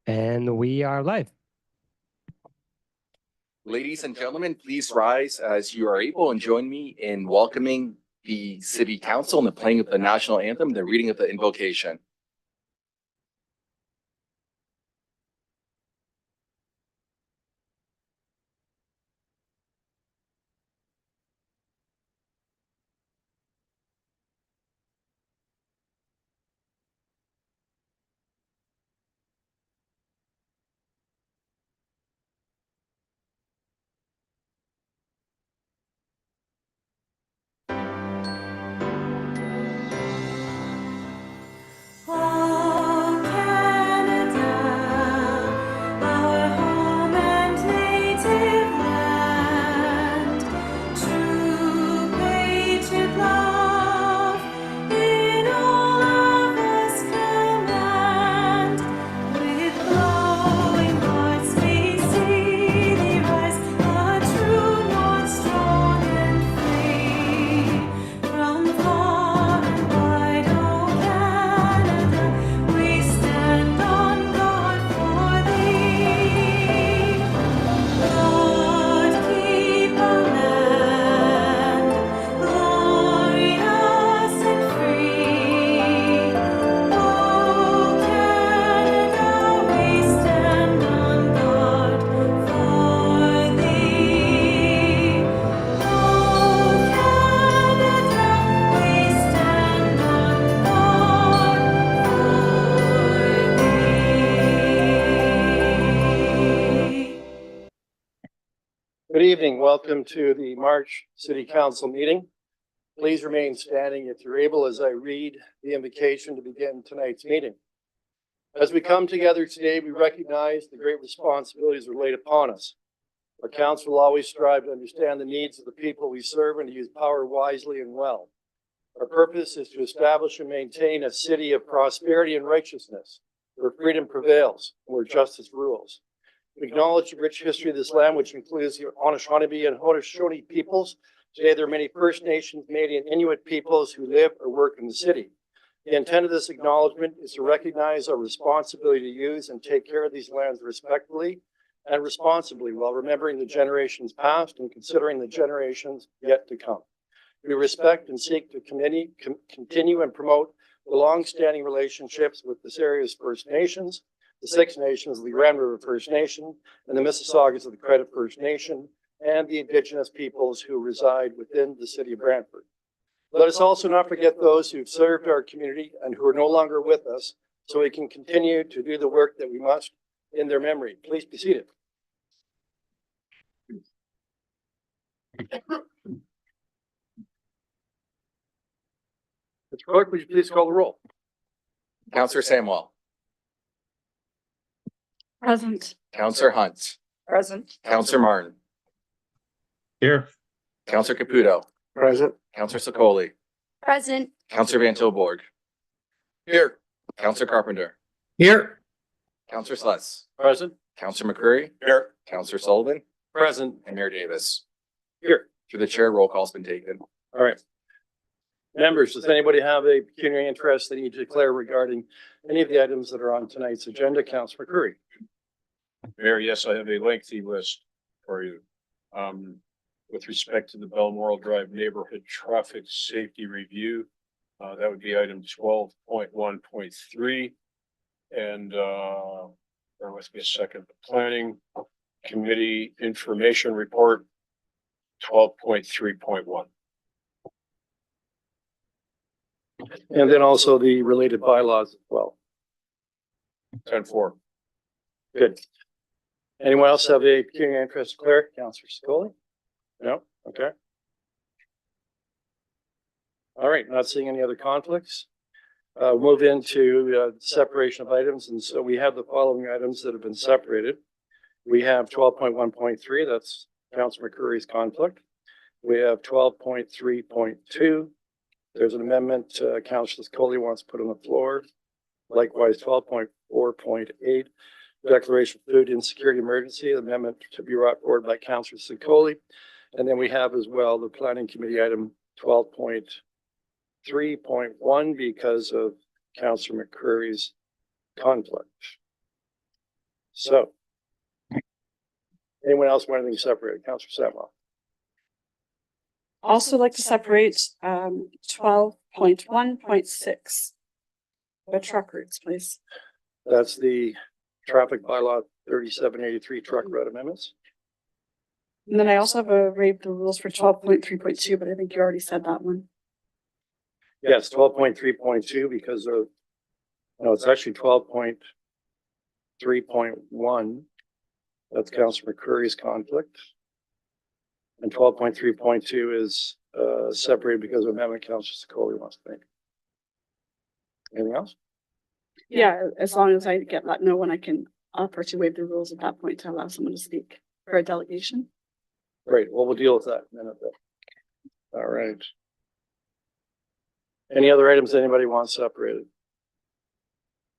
And we are live. Ladies and gentlemen, please rise as you are able and join me in welcoming the City Council and the playing of the national anthem, the reading of the invocation. Good evening. Welcome to the March City Council meeting. Please remain standing if you're able as I read the invocation to begin tonight's meeting. As we come together today, we recognize the great responsibilities that are laid upon us. Our council will always strive to understand the needs of the people we serve and to use power wisely and well. Our purpose is to establish and maintain a city of prosperity and righteousness, where freedom prevails and where justice rules. We acknowledge the rich history of this land, which includes the Anishinaabe and Haudenosaunee peoples. Today, there are many First Nations, Métis, and Inuit peoples who live or work in the city. The intent of this acknowledgement is to recognize our responsibility to use and take care of these lands respectfully and responsibly while remembering the generations past and considering the generations yet to come. We respect and seek to continue and promote the long-standing relationships with this area's First Nations, the Six Nations, the Grand River First Nation, and the Mississaugas of the Credit First Nation, and the Indigenous peoples who reside within the city of Brantford. Let us also not forget those who've served our community and who are no longer with us, so we can continue to do the work that we must in their memory. Please be seated. Mr. Clerk, would you please call the roll? Councillor Samwell. Present. Councillor Hunt. Present. Councillor Martin. Here. Councillor Caputo. Present. Councillor Sokoli. Present. Councillor Van Tilborg. Here. Councillor Carpenter. Here. Councillor Sless. Present. Councillor McCreary. Here. Councillor Sullivan. Present. And Mayor Davis. Here. Through the chair, roll call's been taken. All right. Members, does anybody have a pecuniary interest they need to declare regarding any of the items that are on tonight's agenda? Councillor McCreary. Mayor, yes, I have a lengthy list for you. With respect to the Balmoral Drive Neighborhood Traffic Safety Review, that would be item 12.1.3. And bear with me a second. The Planning Committee Information Report 12.3.1. And then also the related bylaws as well. 10.4. Good. Anyone else have a pecuniary interest to declare? Councillor Scully? No? Okay. All right, not seeing any other conflicts. Move into separation of items. And so we have the following items that have been separated. We have 12.1.3, that's Councillor McCreary's conflict. We have 12.3.2. There's an amendment Councillor Scully wants to put on the floor. Likewise, 12.4.8. Declaration of Food Insecurity Emergency, the amendment to be brought forward by Councillor Sokoli. And then we have as well the Planning Committee item 12.3.1 because of Councillor McCreary's conflict. So. Anyone else want anything separated? Counselor Samwell. Also like to separate 12.1.6. The truck routes, please. That's the traffic bylaw 3783 truck route amendments. And then I also have a rave the rules for 12.3.2, but I think you already said that one. Yes, 12.3.2 because of, no, it's actually 12.3.1. That's Councilor McCurry's conflict. And 12.3.2 is separated because of amendment Councilor Secoli wants to make. Anything else? Yeah, as long as I get let know when I can offer to waive the rules at that point to allow someone to speak for a delegation. Great. Well, we'll deal with that in a minute. All right. Any other items anybody wants separated?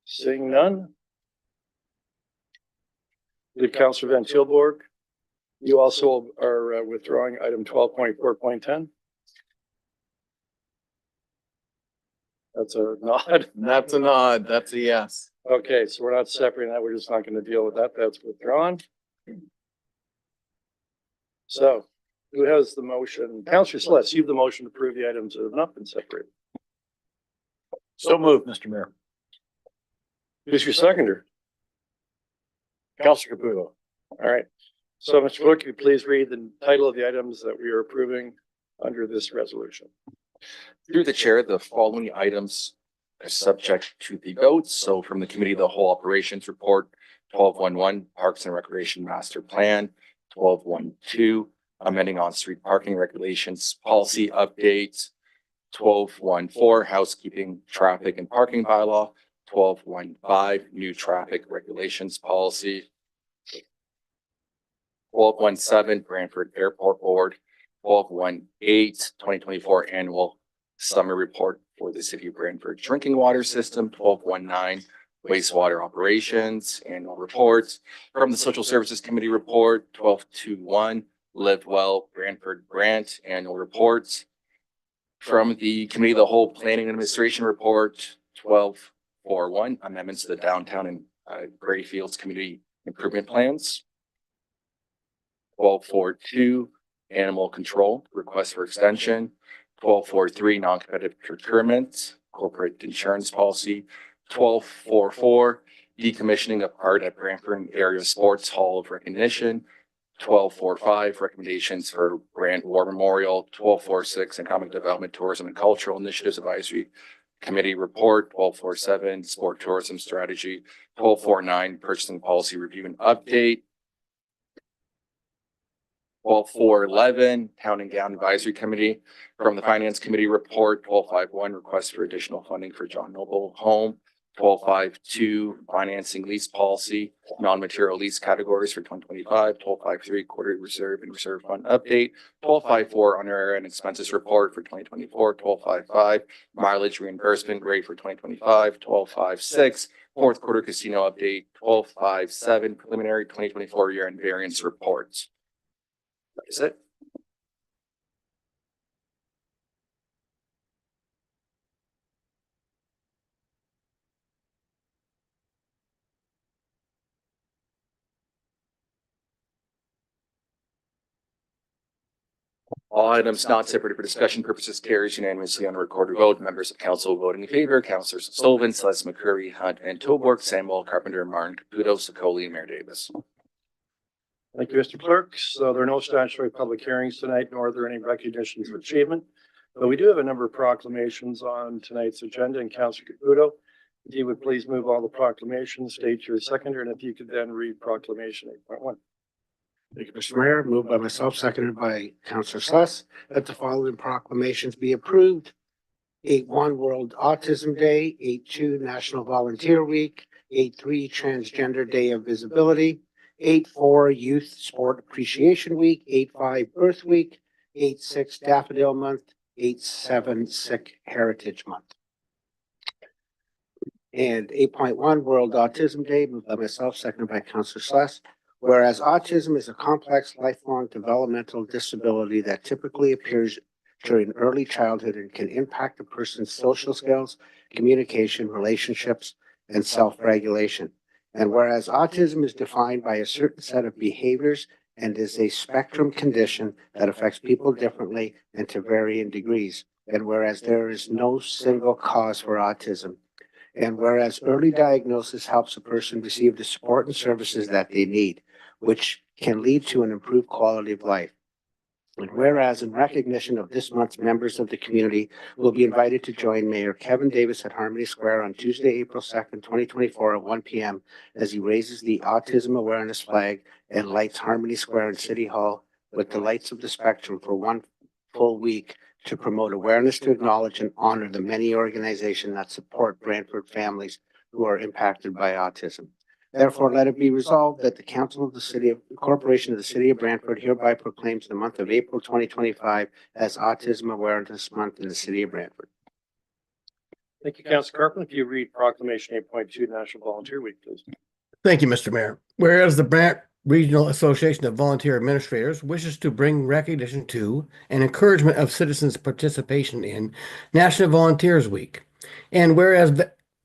Seeing none. Did Councilor Van Tilborg, you also are withdrawing item 12.4.10? That's a nod. That's a nod. That's a yes. Okay, so we're not separating that. We're just not going to deal with that. That's withdrawn. So who has the motion? Councilor Celeste, you have the motion to approve the items that have not been separated. So moved, Mr. Mayor. Who's your seconder? Counselor Caputo. All right. So Mr. Clerk, could you please read the title of the items that we are approving under this resolution? Through the chair, the following items are subject to the votes. So from the Committee of the Whole Operations Report, 12.1.1 Parks and Recreation Master Plan, 12.1.2 amending on-street parking regulations policy updates, 12.1.4 housekeeping, traffic and parking bylaw, 12.1.5 new traffic regulations policy, 12.1.7 Brantford Airport Board, 12.1.8 2024 annual summer report for the city of Brantford drinking water system, 12.1.9 wastewater operations annual reports, from the Social Services Committee report, 12.2.1 Live Well Brantford Grant annual reports, from the Committee of the Whole Planning and Administration report, 12.4.1 amendments to the downtown and Gray Fields community improvement plans, 12.4.2 animal control request for extension, 12.4.3 non-competitive procurement corporate insurance policy, 12.4.4 decommissioning of art at Brantford Area Sports Hall of Recognition, 12.4.5 recommendations for Grant War Memorial, 12.4.6 Economic Development, Tourism and Cultural Initiatives Advisory Committee Report, 12.4.7 Sport Tourism Strategy, 12.4.9 Purchasing Policy Review and Update, 12.4.11 Town and Gown Advisory Committee, from the Finance Committee Report, 12.5.1 request for additional funding for John Noble Home, 12.5.2 financing lease policy, non-material lease categories for 2025, 12.5.3 quarterly reserve and reserve fund update, 12.5.4 honorary and expenses report for 2024, 12.5.5 mileage reimbursement rate for 2025, 12.5.6 fourth quarter casino update, 12.5.7 preliminary 2024 year-end variance reports. That is it. All items not separated for discussion purposes carries unanimously on a recorded vote. Members of council voting in favor, Councilors Sullivan, Celeste McCurry, Hunt, and Toborg, Samuel, Carpenter, Martin, Caputo, Secoli, and Mayor Davis. Thank you, Mr. Clerk. So there are no statutory public hearings tonight, nor are there any recognitions of achievement. But we do have a number of proclamations on tonight's agenda, and Councilor Caputo, if you would please move all the proclamations, state your seconder, and if you could then read proclamation 8.1. Thank you, Mr. Mayor. Moved by myself, seconded by Councilor Sluss, that the following proclamations be approved. 8.1 World Autism Day, 8.2 National Volunteer Week, 8.3 Transgender Day of Visibility, 8.4 Youth Sport Appreciation Week, 8.5 Earth Week, 8.6 Daffodil Month, 8.7 Sikh Heritage Month. And 8.1 World Autism Day, moved by myself, seconded by Councilor Sluss. Whereas autism is a complex lifelong developmental disability that typically appears during early childhood and can impact a person's social skills, communication, relationships, and self-regulation. And whereas autism is defined by a certain set of behaviors and is a spectrum condition that affects people differently and to varying degrees. And whereas there is no single cause for autism. And whereas early diagnosis helps a person receive the support and services that they need, which can lead to an improved quality of life. And whereas in recognition of this month's members of the community will be invited to join Mayor Kevin Davis at Harmony Square on Tuesday, April 2nd, 2024 at 1 p.m. as he raises the autism awareness flag and lights Harmony Square and City Hall with the lights of the spectrum for one full week to promote awareness, to acknowledge and honor the many organizations that support Brantford families who are impacted by autism. Therefore, let it be resolved that the Council of the Corporation of the City of Brantford hereby proclaims the month of April 2025 as Autism Awareness Month in the City of Brantford. Thank you, Councilor Carpenter. If you read Proclamation 8.2, National Volunteer Week, please. Thank you, Mr. Mayor. Whereas the Brant Regional Association of Volunteer Administrators wishes to bring recognition to and encouragement of citizens' participation in National Volunteers Week. And whereas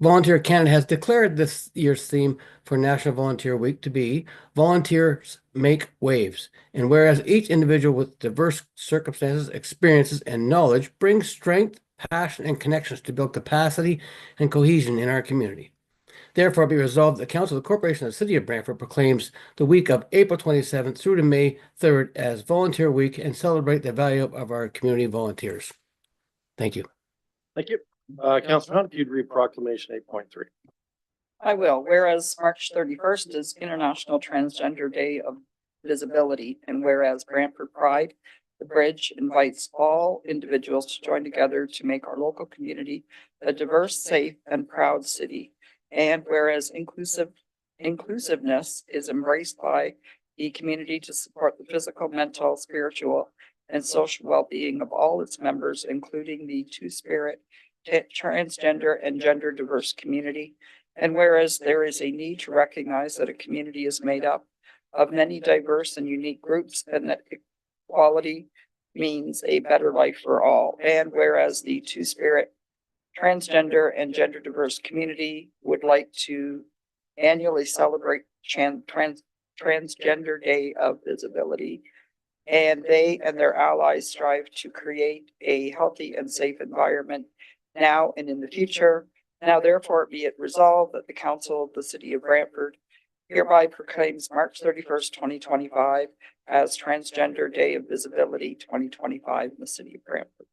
Volunteer Canada has declared this year's theme for National Volunteer Week to be Volunteers Make Waves. And whereas each individual with diverse circumstances, experiences, and knowledge brings strength, passion, and connections to build capacity and cohesion in our community. Therefore, be resolved, the Council of the Corporation of the City of Brantford proclaims the week of April 27th through to May 3rd as Volunteer Week and celebrate the value of our community volunteers. Thank you. Thank you. Councilor Hunt, if you'd read Proclamation 8.3. I will. Whereas March 31st is International Transgender Day of Visibility, and whereas Brantford Pride, the Bridge, invites all individuals to join together to make our local community a diverse, safe, and proud city. And whereas inclusiveness is embraced by the community to support the physical, mental, spiritual, and social well-being of all its members, including the two-spirit, transgender, and gender diverse community. And whereas there is a need to recognize that a community is made up of many diverse and unique groups, and that equality means a better life for all. And whereas the two-spirit, transgender, and gender diverse community would like to annually celebrate Transgender Day of Visibility, and they and their allies strive to create a healthy and safe environment now and in the future. Now therefore be it resolved that the Council of the City of Brantford hereby proclaims March 31st, 2025 as Transgender Day of Visibility 2025 in the City of Brantford.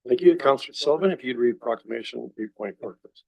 Thank you, Councilor Sullivan. If you'd read Proclamation 8.4, please.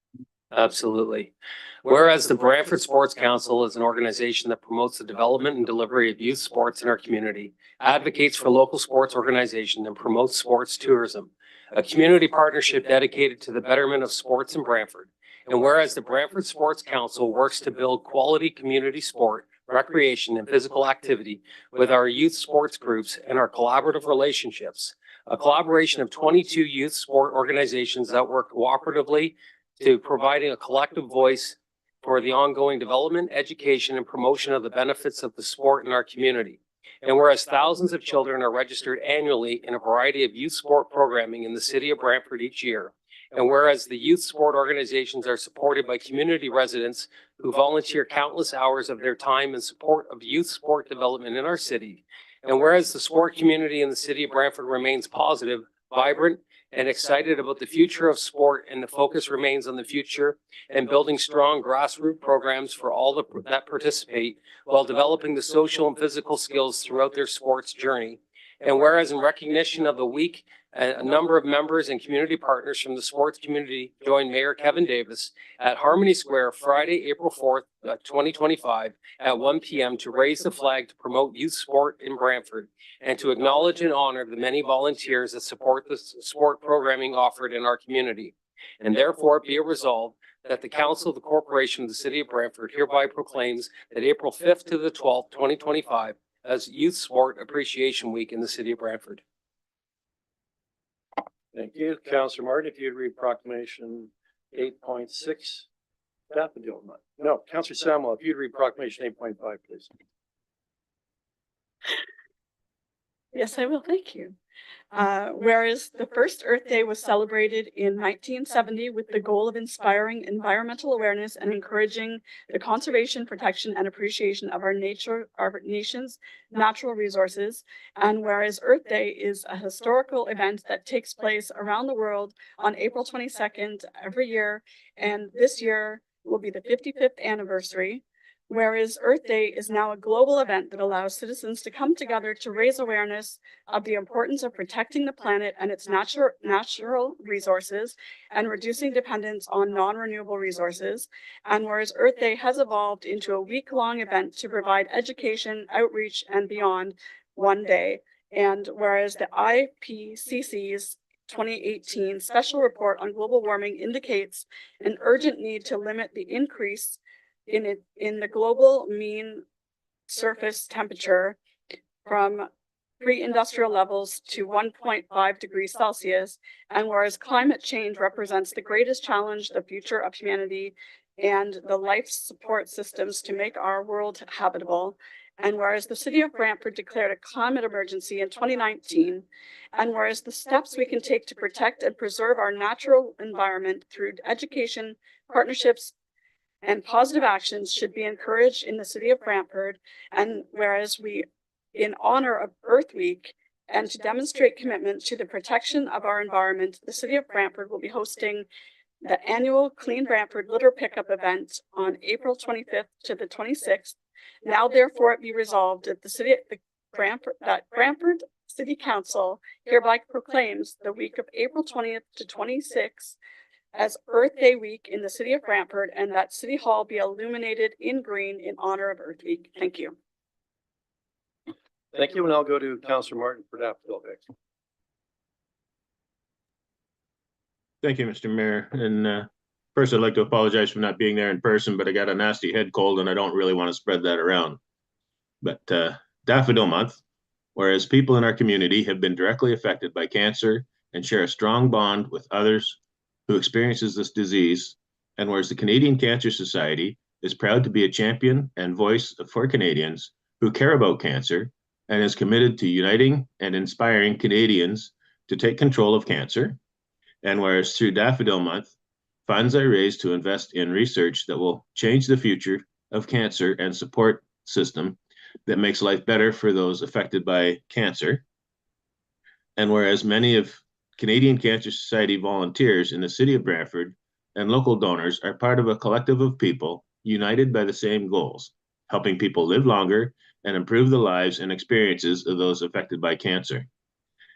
Absolutely. Whereas the Brantford Sports Council is an organization that promotes the development and delivery of youth sports in our community, advocates for local sports organization, and promotes sports tourism, a community partnership dedicated to the betterment of sports in Brantford. And whereas the Brantford Sports Council works to build quality community sport, recreation, and physical activity with our youth sports groups and our collaborative relationships, a collaboration of 22 youth sport organizations that work cooperatively to providing a collective voice for the ongoing development, education, and promotion of the benefits of the sport in our community. And whereas thousands of children are registered annually in a variety of youth sport programming in the City of Brantford each year, and whereas the youth sport organizations are supported by community residents who volunteer countless hours of their time in support of youth sport development in our city, and whereas the sport community in the City of Brantford remains positive, vibrant, and excited about the future of sport, and the focus remains on the future and building strong grassroots programs for all that participate while developing the social and physical skills throughout their sports journey. And whereas in recognition of the week, a number of members and community partners from the sports community joined Mayor Kevin Davis at Harmony Square Friday, April 4th, 2025 at 1 p.m. to raise the flag to promote youth sport in Brantford and to acknowledge and honor the many volunteers that support the sport programming offered in our community. And therefore be it resolved that the Council of the Corporation of the City of Brantford hereby proclaims that April 5th to the 12th, 2025 as Youth Sport Appreciation Week in the City of Brantford. Thank you. Councilor Martin, if you'd read Proclamation 8.6. Daffodil Month. No, Councilor Samuel, if you'd read Proclamation 8.5, please. Yes, I will. Thank you. Whereas the first Earth Day was celebrated in 1970 with the goal of inspiring environmental awareness and encouraging the conservation, protection, and appreciation of our nation's natural resources. And whereas Earth Day is a historical event that takes place around the world on April 22nd every year, and this year will be the 55th anniversary. Whereas Earth Day is now a global event that allows citizens to come together to raise awareness of the importance of protecting the planet and its natural resources and reducing dependence on non-renewable resources. And whereas Earth Day has evolved into a week-long event to provide education, outreach, and beyond one day. And whereas the IPCC's 2018 special report on global warming indicates an urgent need to limit the increase in the global mean surface temperature from pre-industrial levels to 1.5 degrees Celsius. And whereas climate change represents the greatest challenge, the future of humanity and the life support systems to make our world habitable. And whereas the city of Brantford declared a climate emergency in 2019, and whereas the steps we can take to protect and preserve our natural environment through education, partnerships, and positive actions should be encouraged in the city of Brantford. And whereas we, in honor of Earth Week, and to demonstrate commitment to the protection of our environment, the city of Brantford will be hosting the annual Clean Brantford litter pickup event on April 25th to the 26th. Now therefore it be resolved that Brantford City Council hereby proclaims the week of April 20th to 26th as Earth Day week in the city of Brantford, and that City Hall be illuminated in green in honor of Earth Week. Thank you. Thank you, and I'll go to Councillor Martin for Daffodil Vic. Thank you, Mr. Mayor. And first, I'd like to apologize for not being there in person, but I got a nasty head cold and I don't really want to spread that around. But Daffodil Month, whereas people in our community have been directly affected by cancer and share a strong bond with others who experiences this disease, and whereas the Canadian Cancer Society is proud to be a champion and voice for Canadians who care about cancer and is committed to uniting and inspiring Canadians to take control of cancer. And whereas through Daffodil Month, funds are raised to invest in research that will change the future of cancer and support system that makes life better for those affected by cancer. And whereas many of Canadian Cancer Society volunteers in the city of Brantford and local donors are part of a collective of people united by the same goals, helping people live longer and improve the lives and experiences of those affected by cancer.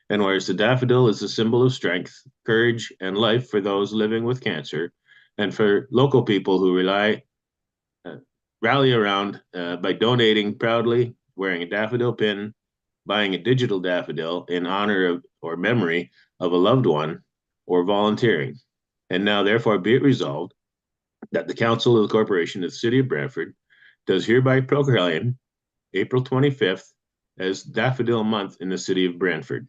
And whereas the daffodil is a symbol of strength, courage, and life for those living with cancer, and for local people who rally around by donating proudly, wearing a daffodil pin, buying a digital daffodil in honor of or memory of a loved one, or volunteering. And now therefore be it resolved that the Council of the Corporation of the City of Brantford does hereby proclaim April 25th as Daffodil Month in the City of Brantford.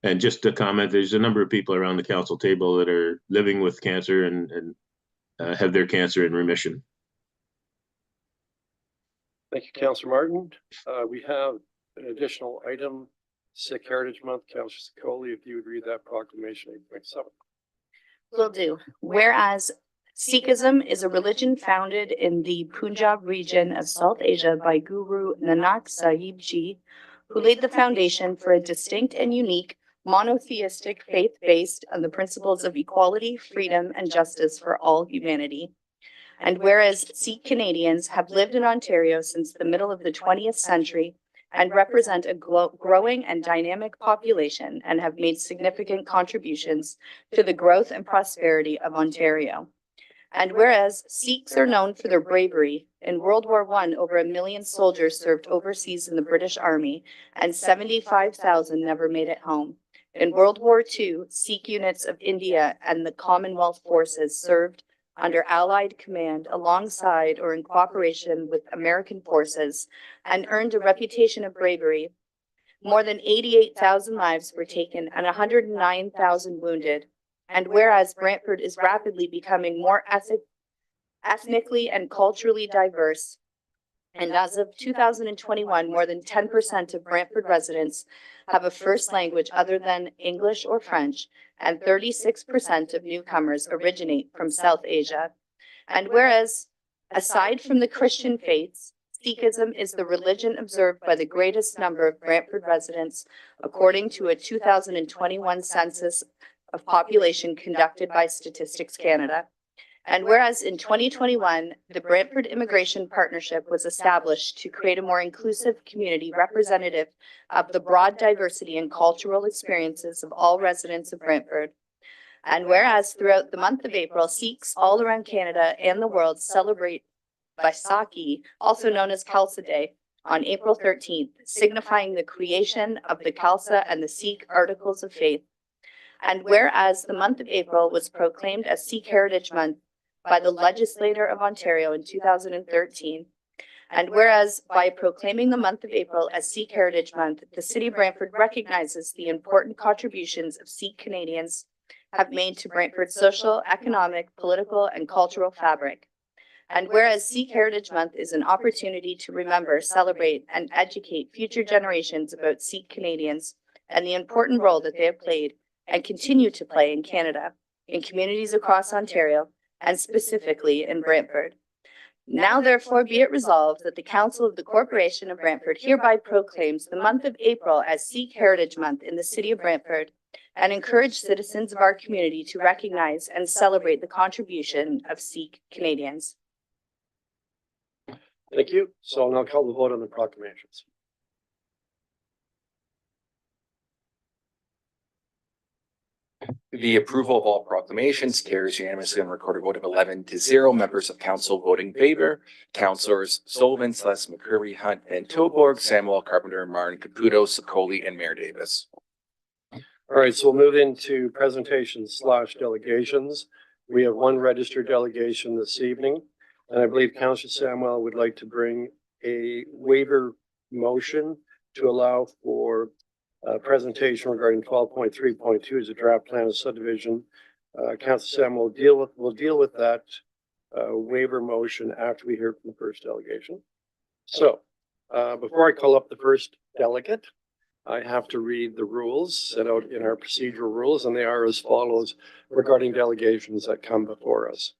And just to comment, there's a number of people around the council table that are living with cancer and have their cancer in remission. Thank you, Councillor Martin. We have an additional item, Sikh Heritage Month. Councillor Sikoli, if you would read that proclamation 8.7. Will do. Whereas Sikhism is a religion founded in the Punjab region of South Asia by Guru Nanak Sahib Ji, who laid the foundation for a distinct and unique monotheistic faith based on the principles of equality, freedom, and justice for all humanity. And whereas Sikh Canadians have lived in Ontario since the middle of the 20th century and represent a growing and dynamic population and have made significant contributions to the growth and prosperity of Ontario. And whereas Sikhs are known for their bravery, in World War I, over 1 million soldiers served overseas in the British Army, and 75,000 never made it home. In World War II, Sikh units of India and the Commonwealth forces served under Allied command alongside or in cooperation with American forces and earned a reputation of bravery. More than 88,000 lives were taken and 109,000 wounded. And whereas Brantford is rapidly becoming more ethnically and culturally diverse, And as of 2021, more than 10% of Brantford residents have a first language other than English or French, and 36% of newcomers originate from South Asia. And whereas, aside from the Christian faiths, Sikhism is the religion observed by the greatest number of Brantford residents, according to a 2021 census of population conducted by Statistics Canada. And whereas in 2021, the Brantford Immigration Partnership was established to create a more inclusive community representative of the broad diversity and cultural experiences of all residents of Brantford. And whereas throughout the month of April, Sikhs all around Canada and the world celebrate Vaisakhi, also known as Khalsa Day, on April 13th, signifying the creation of the Khalsa and the Sikh Articles of Faith. And whereas the month of April was proclaimed as Sikh Heritage Month by the Legislature of Ontario in 2013, and whereas by proclaiming the month of April as Sikh Heritage Month, the City of Brantford recognizes the important contributions of Sikh Canadians have made to Brantford's social, economic, political, and cultural fabric. And whereas Sikh Heritage Month is an opportunity to remember, celebrate, and educate future generations about Sikh Canadians and the important role that they have played and continue to play in Canada, in communities across Ontario, and specifically in Brantford. Now therefore be it resolved that the Council of the Corporation of Brantford hereby proclaims the month of April as Sikh Heritage Month in the City of Brantford, and encourage citizens of our community to recognize and celebrate the contribution of Sikh Canadians. Thank you. So I'll now call the vote on the proclamations. The approval of all proclamations carries unanimously on recorded vote of 11-0. Members of council voting in favor: Councilors Sullivan, Celeste, McCurry, Hunt, and Tilborg, Samuel, Carpenter, Martin, Caputo, Sicoli, and Mayor Davis. All right, so we'll move into presentations / delegations. We have one registered delegation this evening, and I believe Councillor Samuel would like to bring a waiver motion to allow for presentation regarding 12.3.2 as a draft plan of subdivision. Councillor Samuel will deal with that waiver motion after we hear from the first delegation. So before I call up the first delegate, I have to read the rules set out in our procedural rules, and they are as follows regarding delegations that come before us.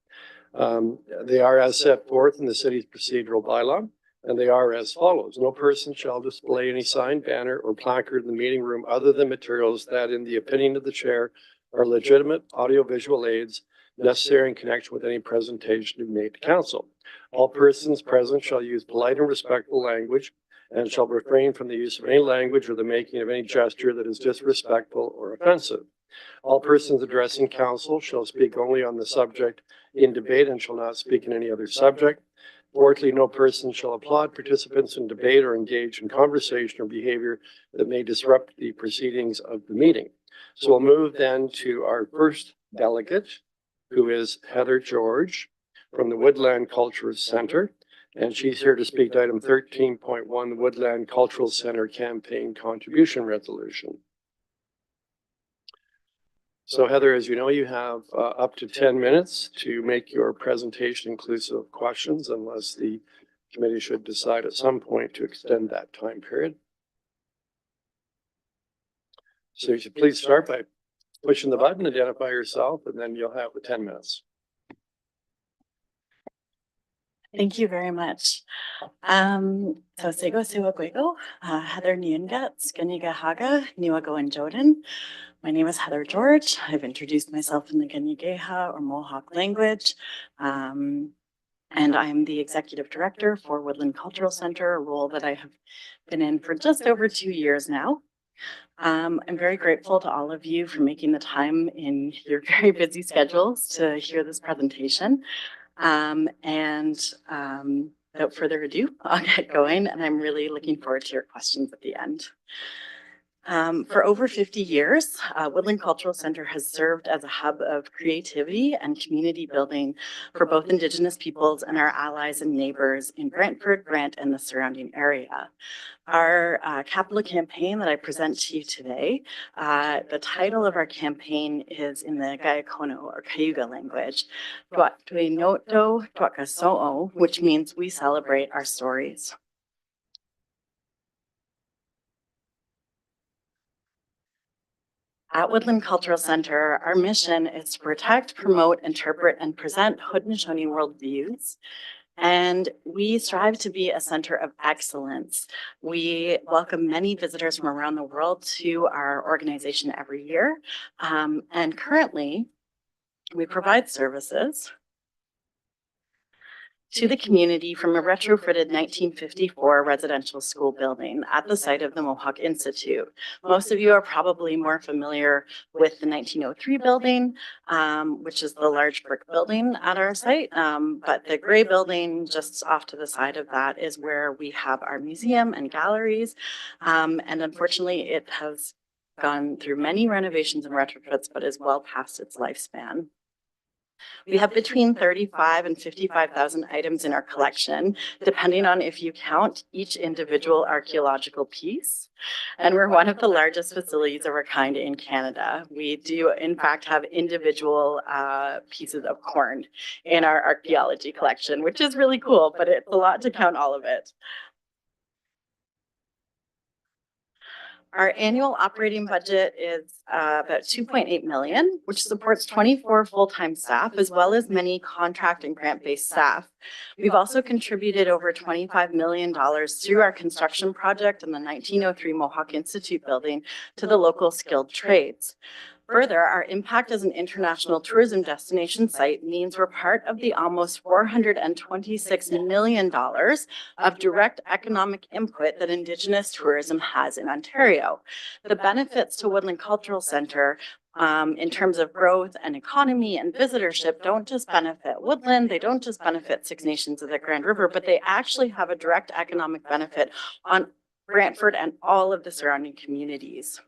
They are as set forth in the city's procedural bylaw, and they are as follows. No person shall display any sign, banner, or placard in the meeting room other than materials that, in the opinion of the chair, are legitimate audiovisual aids necessary in connection with any presentation to be made to council. All persons present shall use polite and respectful language and shall refrain from the use of any language or the making of any gesture that is disrespectful or offensive. All persons addressing council shall speak only on the subject in debate and shall not speak in any other subject. Fourthly, no person shall applaud participants in debate or engage in conversation or behavior that may disrupt the proceedings of the meeting. So we'll move then to our first delegate, who is Heather George from the Woodland Cultural Center. And she's here to speak to item 13.1, the Woodland Cultural Center Campaign Contribution Resolution. So Heather, as you know, you have up to 10 minutes to make your presentation inclusive of questions, unless the committee should decide at some point to extend that time period. So you should please start by pushing the button, identify yourself, and then you'll have the 10 minutes. Thank you very much. So Sego Siwa Gwego, Heather Niungat, Skaniga Haga, Niwago and Joden. My name is Heather George. I've introduced myself in the Kanigeha or Mohawk language. And I'm the executive director for Woodland Cultural Center, a role that I have been in for just over 2 years now. I'm very grateful to all of you for making the time in your very busy schedules to hear this presentation. Without further ado, I'll get going, and I'm really looking forward to your questions at the end. For over 50 years, Woodland Cultural Center has served as a hub of creativity and community building for both Indigenous peoples and our allies and neighbors in Brantford, Grant, and the surrounding area. Our capital campaign that I present to you today, the title of our campaign is in the Gayakono or Cayuga language, Tuatwinoto Tuakaso'o, which means we celebrate our stories. At Woodland Cultural Center, our mission is to protect, promote, interpret, and present Haudenosaunee worldviews. And we strive to be a center of excellence. We welcome many visitors from around the world to our organization every year. And currently, we provide services to the community from a retrofitted 1954 residential school building at the site of the Mohawk Institute. Most of you are probably more familiar with the 1903 building, which is the large brick building at our site. But the gray building just off to the side of that is where we have our museum and galleries. And unfortunately, it has gone through many renovations and retrofits, but is well past its lifespan. We have between 35 and 55,000 items in our collection, depending on if you count each individual archaeological piece. And we're one of the largest facilities of our kind in Canada. We do, in fact, have individual pieces of corn in our archaeology collection, which is really cool, but it's a lot to count all of it. Our annual operating budget is about 2.8 million, which supports 24 full-time staff, as well as many contract and grant-based staff. We've also contributed over $25 million through our construction project in the 1903 Mohawk Institute building to the local skilled trades. Further, our impact as an international tourism destination site means we're part of the almost $426 million of direct economic input that Indigenous tourism has in Ontario. The benefits to Woodland Cultural Center in terms of growth and economy and visitorship don't just benefit Woodland, they don't just benefit Six Nations of the Grand River, but they actually have a direct economic benefit on Brantford and all of the surrounding communities.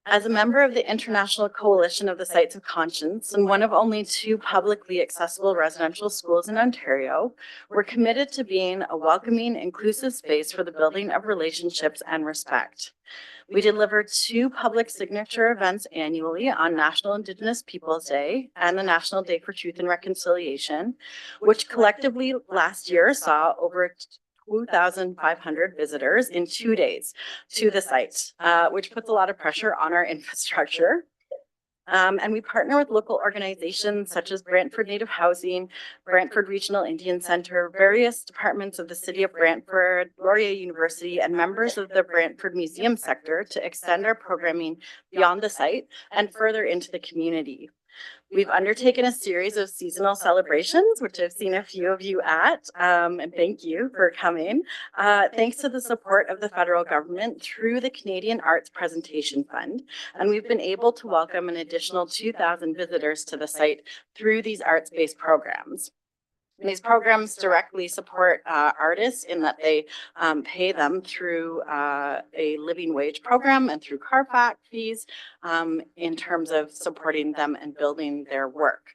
As a member of the International Coalition of the Sites of Conscience and one of only 2 publicly accessible residential schools in Ontario, we're committed to being a welcoming, inclusive space for the building of relationships and respect. We deliver 2 public signature events annually on National Indigenous Peoples Day and the National Day for Truth and Reconciliation, which collectively last year saw over 2,500 visitors in 2 days to the site, which puts a lot of pressure on our infrastructure. And we partner with local organizations such as Brantford Native Housing, Brantford Regional Indian Center, various departments of the City of Brantford, Laurier University, and members of the Brantford Museum sector to extend our programming beyond the site and further into the community. We've undertaken a series of seasonal celebrations, which I've seen a few of you at, and thank you for coming. Thanks to the support of the federal government through the Canadian Arts Presentation Fund, and we've been able to welcome an additional 2,000 visitors to the site through these arts-based programs. And these programs directly support artists in that they pay them through a living wage program and through CARFAC fees in terms of supporting them and building their work.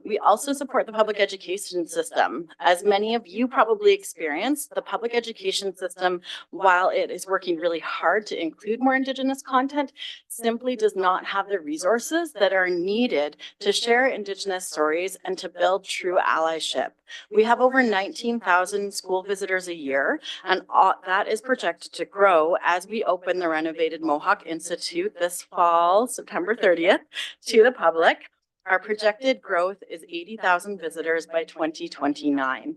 We also support the public education system. As many of you probably experienced, the public education system, while it is working really hard to include more Indigenous content, simply does not have the resources that are needed to share Indigenous stories and to build true allyship. We have over 19,000 school visitors a year, and that is projected to grow as we open the renovated Mohawk Institute this fall, September 30th, to the public. Our projected growth is 80,000 visitors by 2029.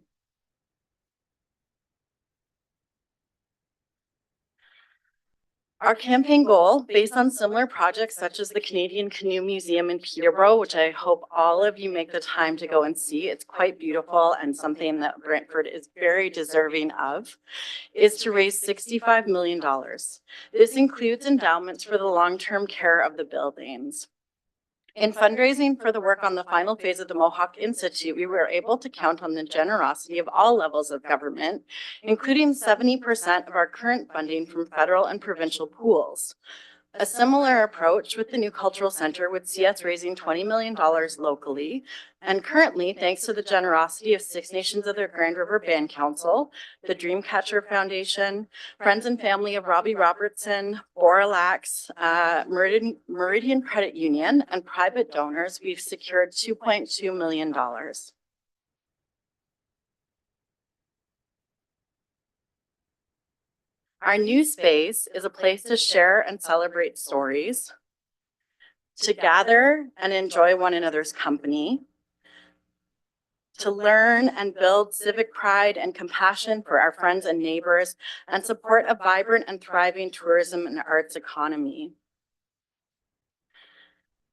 Our campaign goal, based on similar projects such as the Canadian Canoe Museum in Peterborough, which I hope all of you make the time to go and see, it's quite beautiful and something that Brantford is very deserving of, is to raise $65 million. This includes endowments for the long-term care of the buildings. In fundraising for the work on the final phase of the Mohawk Institute, we were able to count on the generosity of all levels of government, including 70% of our current funding from federal and provincial pools. A similar approach with the new cultural center would see us raising $20 million locally. And currently, thanks to the generosity of Six Nations of the Grand River Band Council, the Dreamcatcher Foundation, friends and family of Robbie Robertson, Boralax, Meridian Credit Union, and private donors, we've secured $2.2 million. Our new space is a place to share and celebrate stories, to gather and enjoy one another's company, to learn and build civic pride and compassion for our friends and neighbors, and support a vibrant and thriving tourism and arts economy.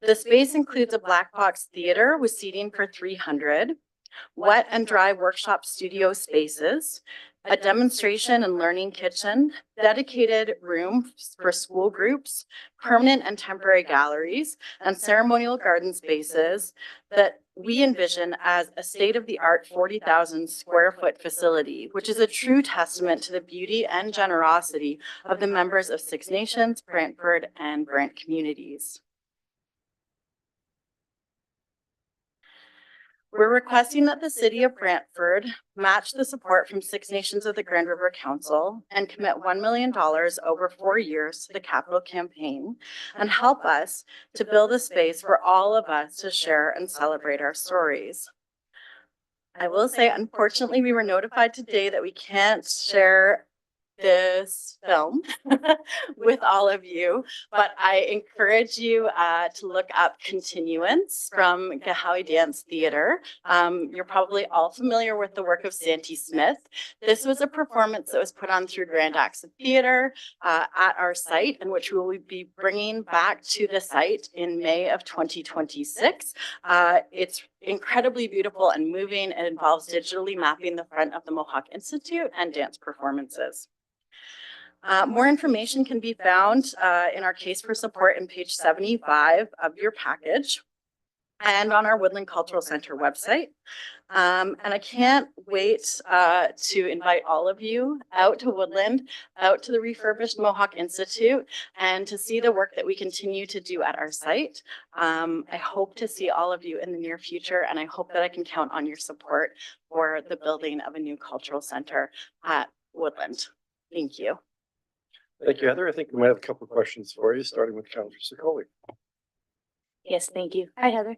The space includes a black box theater with seating for 300, wet and dry workshop studio spaces, a demonstration and learning kitchen, dedicated rooms for school groups, permanent and temporary galleries, and ceremonial garden spaces that we envision as a state-of-the-art 40,000 square foot facility, which is a true testament to the beauty and generosity of the members of Six Nations, Brantford, and Brant communities. We're requesting that the City of Brantford match the support from Six Nations of the Grand River Council and commit $1 million over 4 years to the capital campaign and help us to build a space for all of us to share and celebrate our stories. I will say, unfortunately, we were notified today that we can't share this film with all of you, but I encourage you to look up Continuance from Gahawi Dance Theater. You're probably all familiar with the work of Santi Smith. This was a performance that was put on through Grand Accent Theater at our site, and which we will be bringing back to the site in May of 2026. It's incredibly beautiful and moving. It involves digitally mapping the front of the Mohawk Institute and dance performances. More information can be found in our case for support in page 75 of your package and on our Woodland Cultural Center website. And I can't wait to invite all of you out to Woodland, out to the refurbished Mohawk Institute, and to see the work that we continue to do at our site. I hope to see all of you in the near future, and I hope that I can count on your support for the building of a new cultural center at Woodland. Thank you. Thank you, Heather. I think we might have a couple of questions for you, starting with Councillor Sicoli. Yes, thank you. Hi, Heather.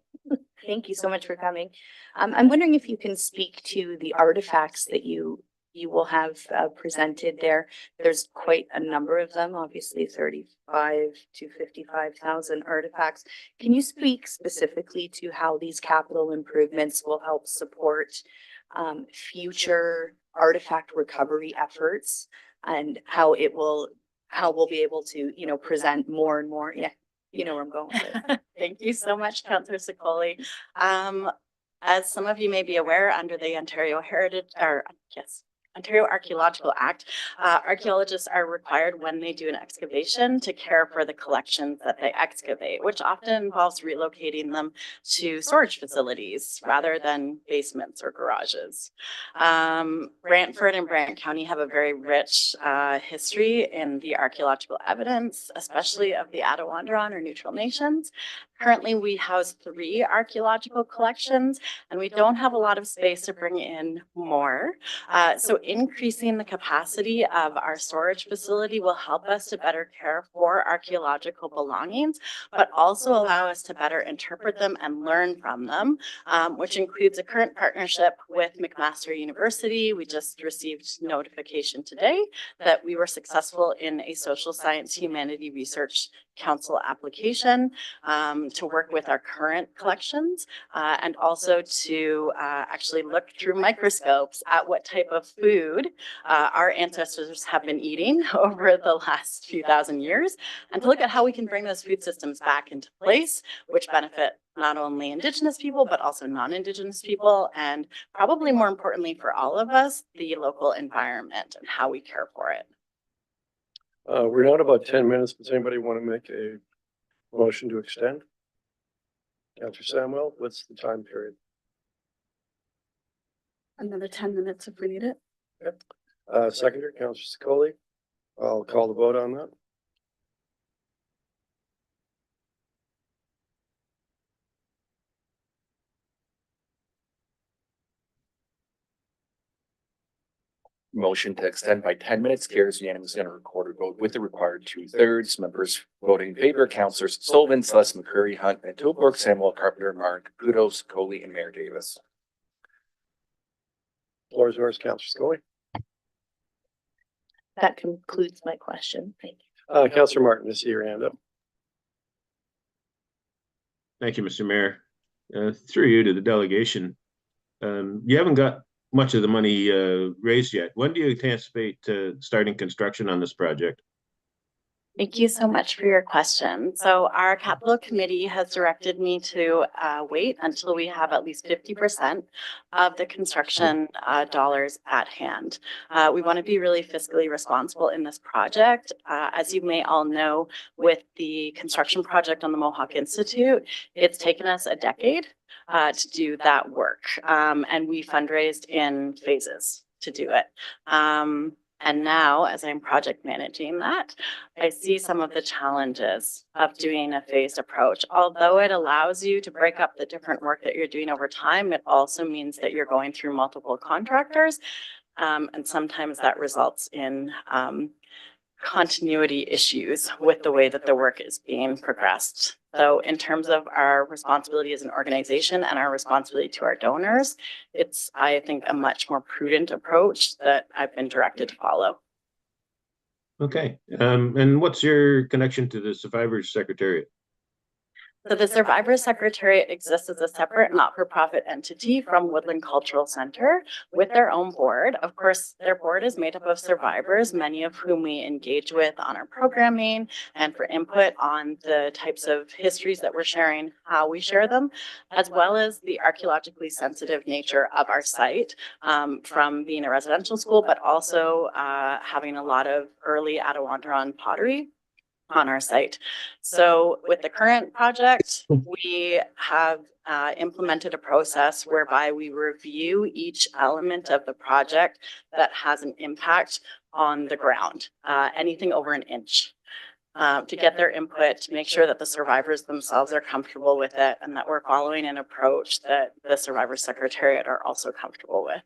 Thank you so much for coming. I'm wondering if you can speak to the artifacts that you will have presented there. There's quite a number of them, obviously 35 to 55,000 artifacts. Can you speak specifically to how these capital improvements will help support future artifact recovery efforts, and how we'll be able to, present more and more? Yeah, you know where I'm going with it. Thank you so much, Councillor Sicoli. As some of you may be aware, under the Ontario Archaeological Act, archaeologists are required when they do an excavation to care for the collections that they excavate, which often involves relocating them to storage facilities rather than basements or garages. Brantford and Brant County have a very rich history in the archaeological evidence, especially of the Attawandaron or Neutral Nations. Currently, we house 3 archaeological collections, and we don't have a lot of space to bring in more. So increasing the capacity of our storage facility will help us to better care for archaeological belongings, but also allow us to better interpret them and learn from them, which includes a current partnership with McMaster University. We just received notification today that we were successful in a Social Science Humanity Research Council application to work with our current collections and also to actually look through microscopes at what type of food our ancestors have been eating over the last few thousand years, and to look at how we can bring those food systems back into place, which benefit not only Indigenous people, but also non-Indigenous people, and probably more importantly for all of us, the local environment and how we care for it. We're down about 10 minutes. Does anybody want to make a motion to extend? Counselor Samuel, what's the time period? Another 10 minutes if we need it. Seconder, Counselor Secoli. I'll call the vote on that. Motion to extend by 10 minutes carries unanimously on a recorded vote with the required 2/3. Members voting in favor, Councilors Sullivan, Celeste, McCurry, Hunt, Van Tilburg, Samuel, Carpenter, Martin, Caputo, Coley, and Mayor Davis. Floor is yours, Counselor Secoli. That concludes my question. Thank you. Counselor Martin, I see your hand up. Thank you, Mr. Mayor. Through you to the delegation. You haven't got much of the money raised yet. When do you anticipate starting construction on this project? Thank you so much for your question. So our capital committee has directed me to wait until we have at least 50% of the construction dollars at hand. We want to be really fiscally responsible in this project. As you may all know, with the construction project on the Mohawk Institute, it's taken us a decade to do that work. And we fundraised in phases to do it. And now, as I'm project managing that, I see some of the challenges of doing a phased approach. Although it allows you to break up the different work that you're doing over time, it also means that you're going through multiple contractors. And sometimes that results in continuity issues with the way that the work is being progressed. So in terms of our responsibility as an organization and our responsibility to our donors, it's, I think, a much more prudent approach that I've been directed to follow. Okay. And what's your connection to the Survivors Secretariat? So the Survivors Secretariat exists as a separate not-for-profit entity from Woodland Cultural Center with their own board. Of course, their board is made up of survivors, many of whom we engage with on our programming and for input on the types of histories that we're sharing, how we share them, as well as the archaeologically sensitive nature of our site from being a residential school, but also having a lot of early Attawandaron pottery on our site. So with the current project, we have implemented a process whereby we review each element of the project that has an impact on the ground, anything over an inch, to get their input, to make sure that the survivors themselves are comfortable with it and that we're following an approach that the Survivors Secretariat are also comfortable with.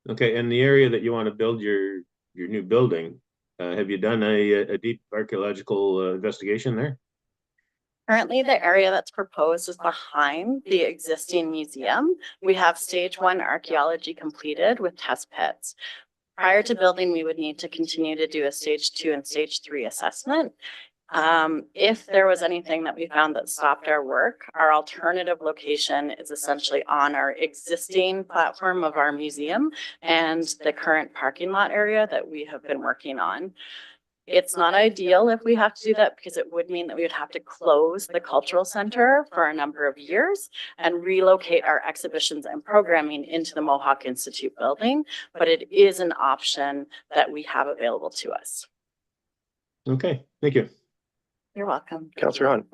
Okay, and the area that you want to build your new building, have you done a deep archaeological investigation there? Currently, the area that's proposed is behind the existing museum. We have stage 1 archaeology completed with test pits. Prior to building, we would need to continue to do a stage 2 and stage 3 assessment. If there was anything that we found that stopped our work, our alternative location is essentially on our existing platform of our museum and the current parking lot area that we have been working on. It's not ideal if we have to do that because it would mean that we would have to close the cultural center for a number of years and relocate our exhibitions and programming into the Mohawk Institute building, but it is an option that we have available to us. Okay, thank you. You're welcome. Counselor Hunt.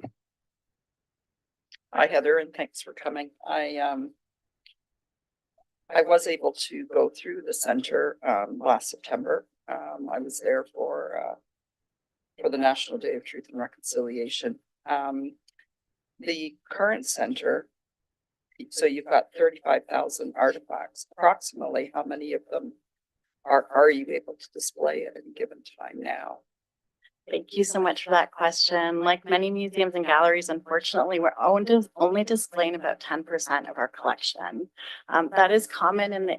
Hi, Heather, and thanks for coming. I was able to go through the center last September. I was there for the National Day of Truth and Reconciliation. The current center, so you've got 35,000 artifacts. Approximately how many of them are you able to display at any given time now? Thank you so much for that question. Like many museums and galleries, unfortunately, we're only displaying about 10% of our collection. That is common in the,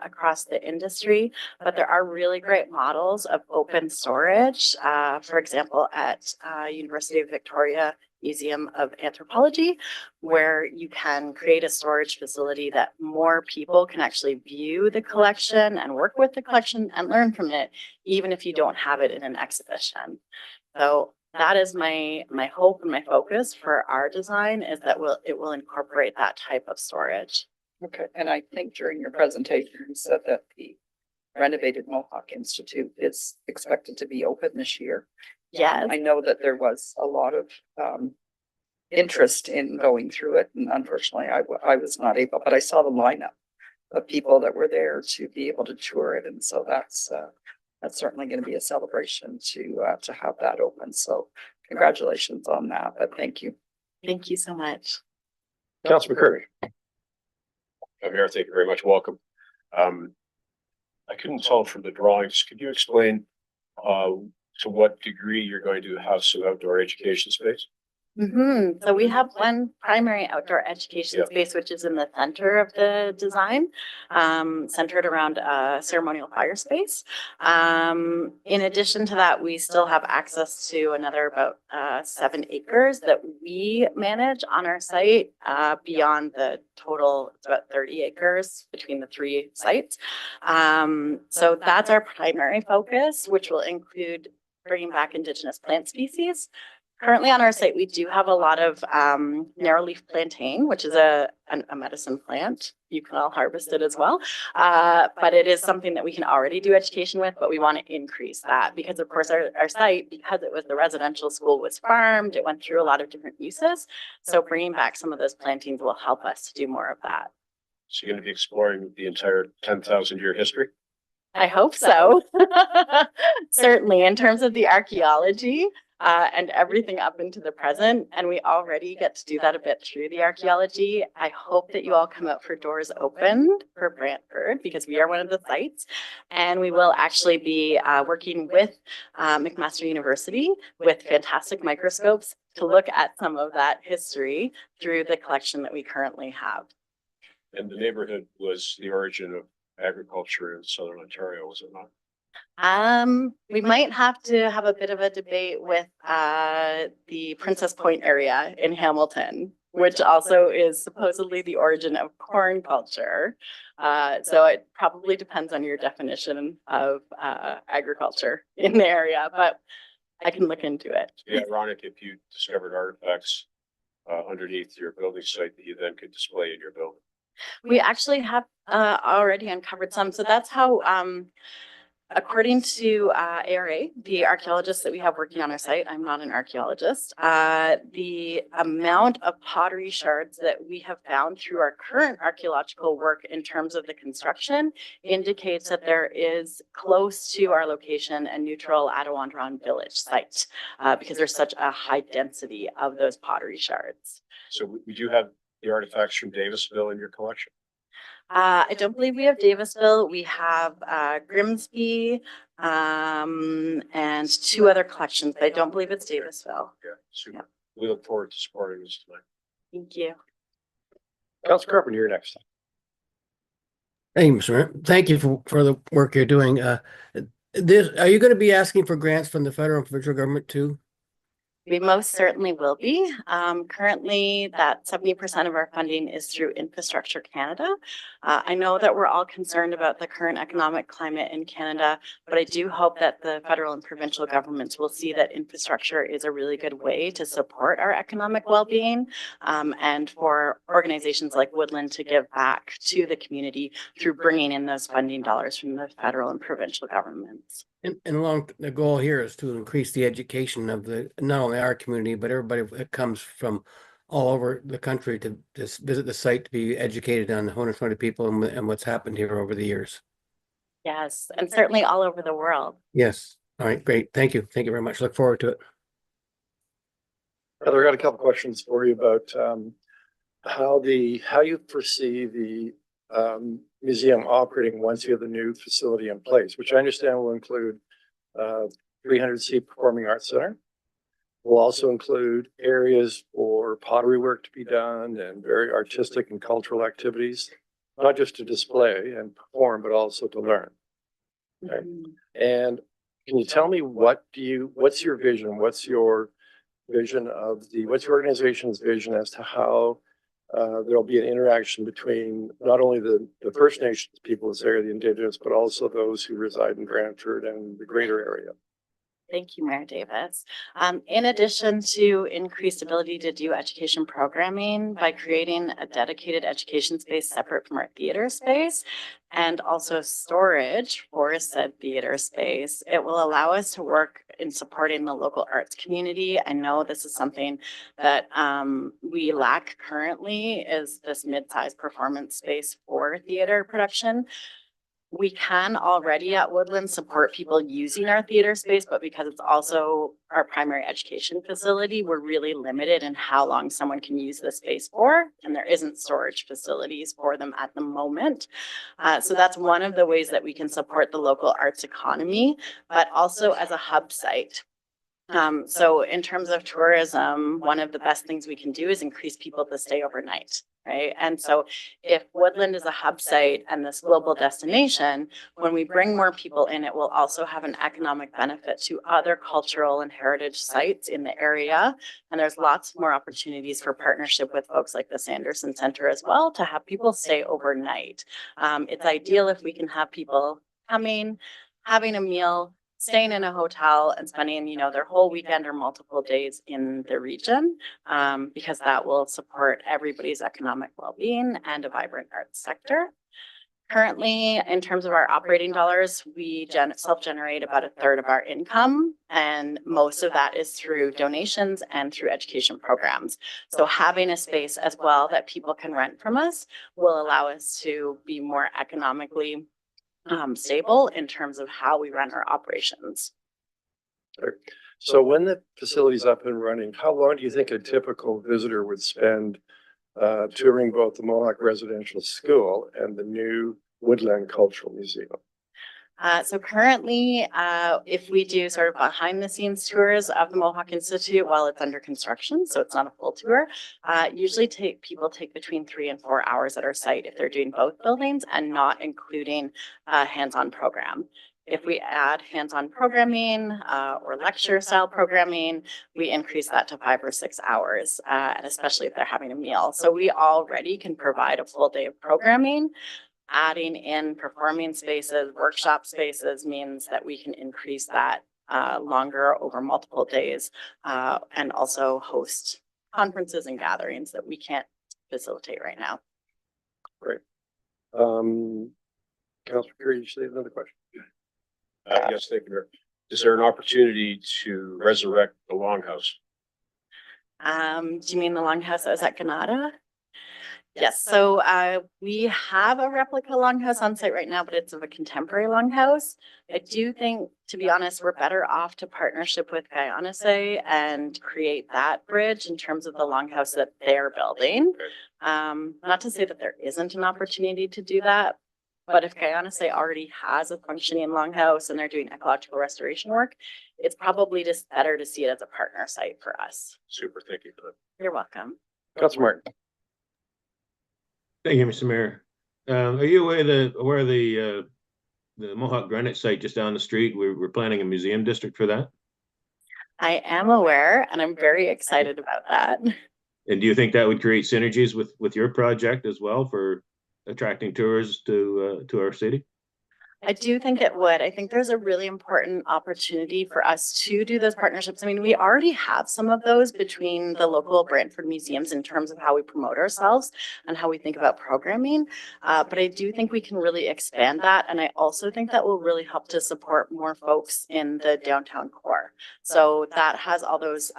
across the industry, but there are really great models of open storage. For example, at University of Victoria Museum of Anthropology, where you can create a storage facility that more people can actually view the collection and work with the collection and learn from it, even if you don't have it in an exhibition. So that is my hope and my focus for our design, is that it will incorporate that type of storage. Okay, and I think during your presentation, you said that the renovated Mohawk Institute is expected to be open this year. Yes. I know that there was a lot of interest in going through it. And unfortunately, I was not able, but I saw the lineup of people that were there to be able to tour it. And so that's certainly going to be a celebration to have that open. So congratulations on that, but thank you. Thank you so much. Councilor McCurry. Mayor, thank you very much. Welcome. I couldn't tell from the drawings. Could you explain to what degree you're going to have some outdoor education space? So we have one primary outdoor education Yeah. space, which is in the center of the design, centered around a ceremonial fire space. In addition to that, we still have access to another about 7 acres that we manage on our site, beyond the total, it's about 30 acres between the 3 sites. So that's our primary focus, which will include bringing back Indigenous plant species. Currently on our site, we do have a lot of narrowleaf plantain, which is a medicine plant. You can all harvest it as well. But it is something that we can already do education with, but we want to increase that because of course our site, because it was the residential school, was farmed. It went through a lot of different uses. So bringing back some of those plantains will help us to do more of that. So you're going to be exploring the entire 10,000-year history? I hope so. Certainly in terms of the archaeology. And everything up into the present. And we already get to do that a bit through the archaeology. I hope that you all come out for Doors Open for Brantford because we are one of the sites. And we will actually be working with McMaster University with fantastic microscopes to look at some of that history through the collection that we currently have. And the neighborhood was the origin of agriculture in southern Ontario, was it not? We might have to have a bit of a debate with the Princess Point area in Hamilton, which also is supposedly the origin of corn culture. So it probably depends on your definition of agriculture in the area, but I can look into it. It'd be ironic if you discovered artifacts underneath your building site that you then could display in your building. We actually have already uncovered some. So that's how according to ARA, the archaeologists that we have working on our site, I'm not an archaeologist, the amount of pottery shards that we have found through our current archaeological work in terms of the construction indicates that there is close to our location a neutral Attawandaron village site because there's such a high density of those pottery shards. So would you have the artifacts from Davisville in your collection? I don't believe we have Davisville. We have Grimsby and 2 other collections, but I don't believe it's Davisville. Yeah, super. Yeah. We look forward to supporting this tonight. Thank you. Councilor Carpenter, you're next. Thank you, Mr. Mayor. Thank you for the work you're doing. Are you going to be asking for grants from the federal and provincial government too? We most certainly will be. Currently, that 70% of our funding is through Infrastructure Canada. I know that we're all concerned about the current economic climate in Canada, but I do hope that the federal and provincial governments will see that infrastructure is a really good way to support our economic well-being and for organizations like Woodland to give back to the community through bringing in those funding dollars from the federal and provincial governments. And along the goal here is to increase the education of not only our community, but everybody that comes from all over the country to just visit the site to be educated on 120 people and what's happened here over the years. Yes, and certainly all over the world. Yes. All right, great. Thank you. Thank you very much. Look forward to it. Heather, I got a couple questions for you about how you foresee the museum operating once you have the new facility in place, which I understand will include 300-seat performing arts center. Will also include areas for pottery work to be done and very artistic and cultural activities, not just to display and perform, but also to learn. Okay. And can you tell me what's your vision? What's your vision what's your organization's vision as to how there'll be an interaction between not only the First Nations people in this area, the Indigenous, but also those who reside in Brantford and the greater area? Thank you, Mayor Davis. In addition to increased ability to do education programming by creating a dedicated education space separate from our theater space and also storage for said theater space, it will allow us to work in supporting the local arts community. I know this is something that we lack currently, is this mid-sized performance space for theater production. We can already at Woodland support people using our theater space, but because it's also our primary education facility, we're really limited in how long someone can use the space for, and there isn't storage facilities for them at the moment. So that's one of the ways that we can support the local arts economy, but also as a hub site. So in terms of tourism, one of the best things we can do is increase people to stay overnight, right? And so if Woodland is a hub site and this global destination, when we bring more people in, it will also have an economic benefit to other cultural and heritage sites in the area. And there's lots more opportunities for partnership with folks like the Sanderson Center as well to have people stay overnight. It's ideal if we can have people coming, having a meal, staying in a hotel and spending, their whole weekend or multiple days in the region, because that will support everybody's economic well-being and a vibrant arts sector. Currently, in terms of our operating dollars, we self-generate about a third of our income, and most of that is through donations and through education programs. So having a space as well that people can rent from us will allow us to be more economically stable in terms of how we run our operations. So when the facility's up and running, how long do you think a typical visitor would spend touring both the Mohawk Residential School and the new Woodland Cultural Museum? So currently, if we do sort of behind the scenes tours of the Mohawk Institute while it's under construction, so it's not a full tour, usually people take between 3 and 4 hours at our site if they're doing both buildings and not including a hands-on program. If we add hands-on programming or lecture style programming, we increase that to 5 or 6 hours, and especially if they're having a meal. So we already can provide a full day of programming. Adding in performing spaces, workshop spaces means that we can increase that longer over multiple days, and also host conferences and gatherings that we can't facilitate right now. Great. Councilor Curry, you say another question? Yes, thank you, Mayor. Is there an opportunity to resurrect the Longhouse? Do you mean the Longhouse that was at Ganada? Yes, so we have a replica longhouse on site right now, but it's of a contemporary longhouse. I do think, to be honest, we're better off to partnership with Kayanase and create that bridge in terms of the longhouse that they're building. Not to say that there isn't an opportunity to do that, but if Kayanase already has a functioning longhouse and they're doing ecological restoration work, it's probably just better to see it as a partner site for us. Super, thank you for that. You're welcome. Councilor Martin. Thank you, Mr. Mayor. Are you aware the Mohawk Granite site just down the street, we're planning a museum district for that? I am aware, and I'm very excited about that. And do you think that would create synergies with your project as well for attracting tourists to our city? I do think it would. I think there's a really important opportunity for us to do those partnerships. I mean, we already have some of those between the local Brantford museums in terms of how we promote ourselves and how we think about programming. But I do think we can really expand that. And I also think that will really help to support more folks in the downtown core. So that has all those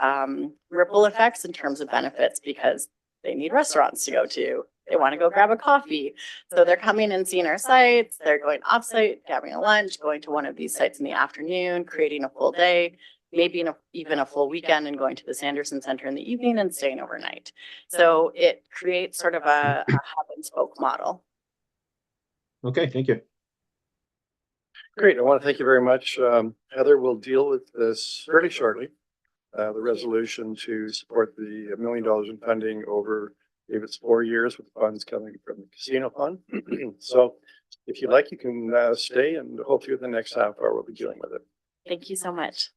ripple effects in terms of benefits because they need restaurants to go to. They want to go grab a coffee. So they're coming and seeing our sites. They're going offsite, grabbing a lunch, going to one of these sites in the afternoon, creating a full day, maybe even a full weekend and going to the Sanderson Center in the evening and staying overnight. So it creates sort of a hub and spoke model. Okay, thank you. Great. I want to thank you very much. Heather will deal with this fairly shortly. The resolution to support the $1 million in funding over, if it's 4 years with funds coming from the casino fund. So if you'd like, you can stay and hopefully the next half hour we'll be dealing with it. Thank you so much.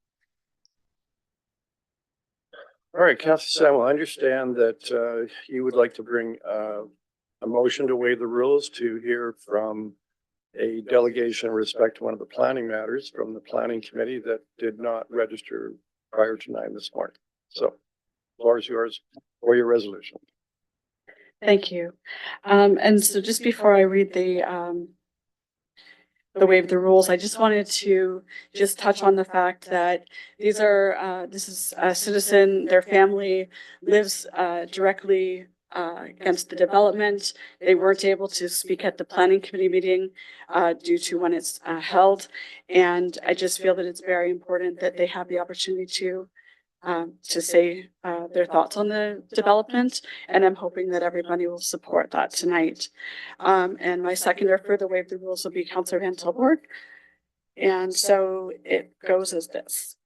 All right, Councilor Samuel, I understand that you would like to bring a motion to waive the rules to hear from a delegation in respect to one of the planning matters from the planning committee that did not register prior to 9 this morning. So the floor is yours for your resolution. Thank you. And so just before I read the the waive the rules. I just wanted to just touch on the fact that this is a citizen, their family lives directly against the development. They weren't able to speak at the planning committee meeting due to when it's held. And I just feel that it's very important that they have the opportunity to say their thoughts on the development. And I'm hoping that everybody will support that tonight. And my seconder for the waive the rules will be Councillor Van Tilburg. And so it goes as this.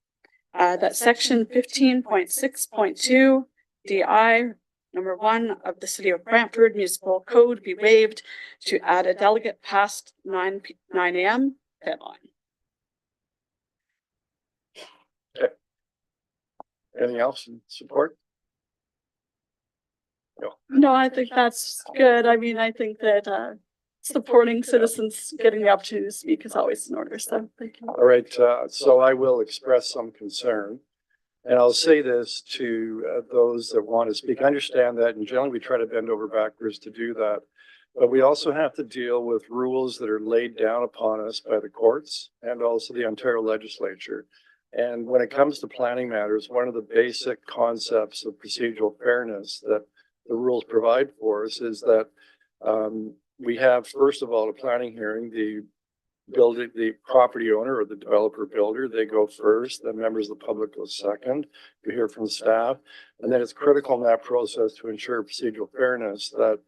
That section 15.6.2 DI number 1 of the City of Brantford Municipal Code be waived to add a delegate past 9 a.m. deadline. Anything else in support? No, I think that's good. I mean, I think that supporting citizens getting the opportunity to speak is always in order. So thank you. All right, so I will express some concern. And I'll say this to those that want to speak. I understand that, and generally we try to bend over backwards to do that. But we also have to deal with rules that are laid down upon us by the courts and also the Ontario legislature. And when it comes to planning matters, one of the basic concepts of procedural fairness that the rules provide for us is that we have, first of all, a planning hearing. The property owner or the developer builder, they go first, then members of the public go second. You hear from staff, and then it's critical in that process to ensure procedural fairness that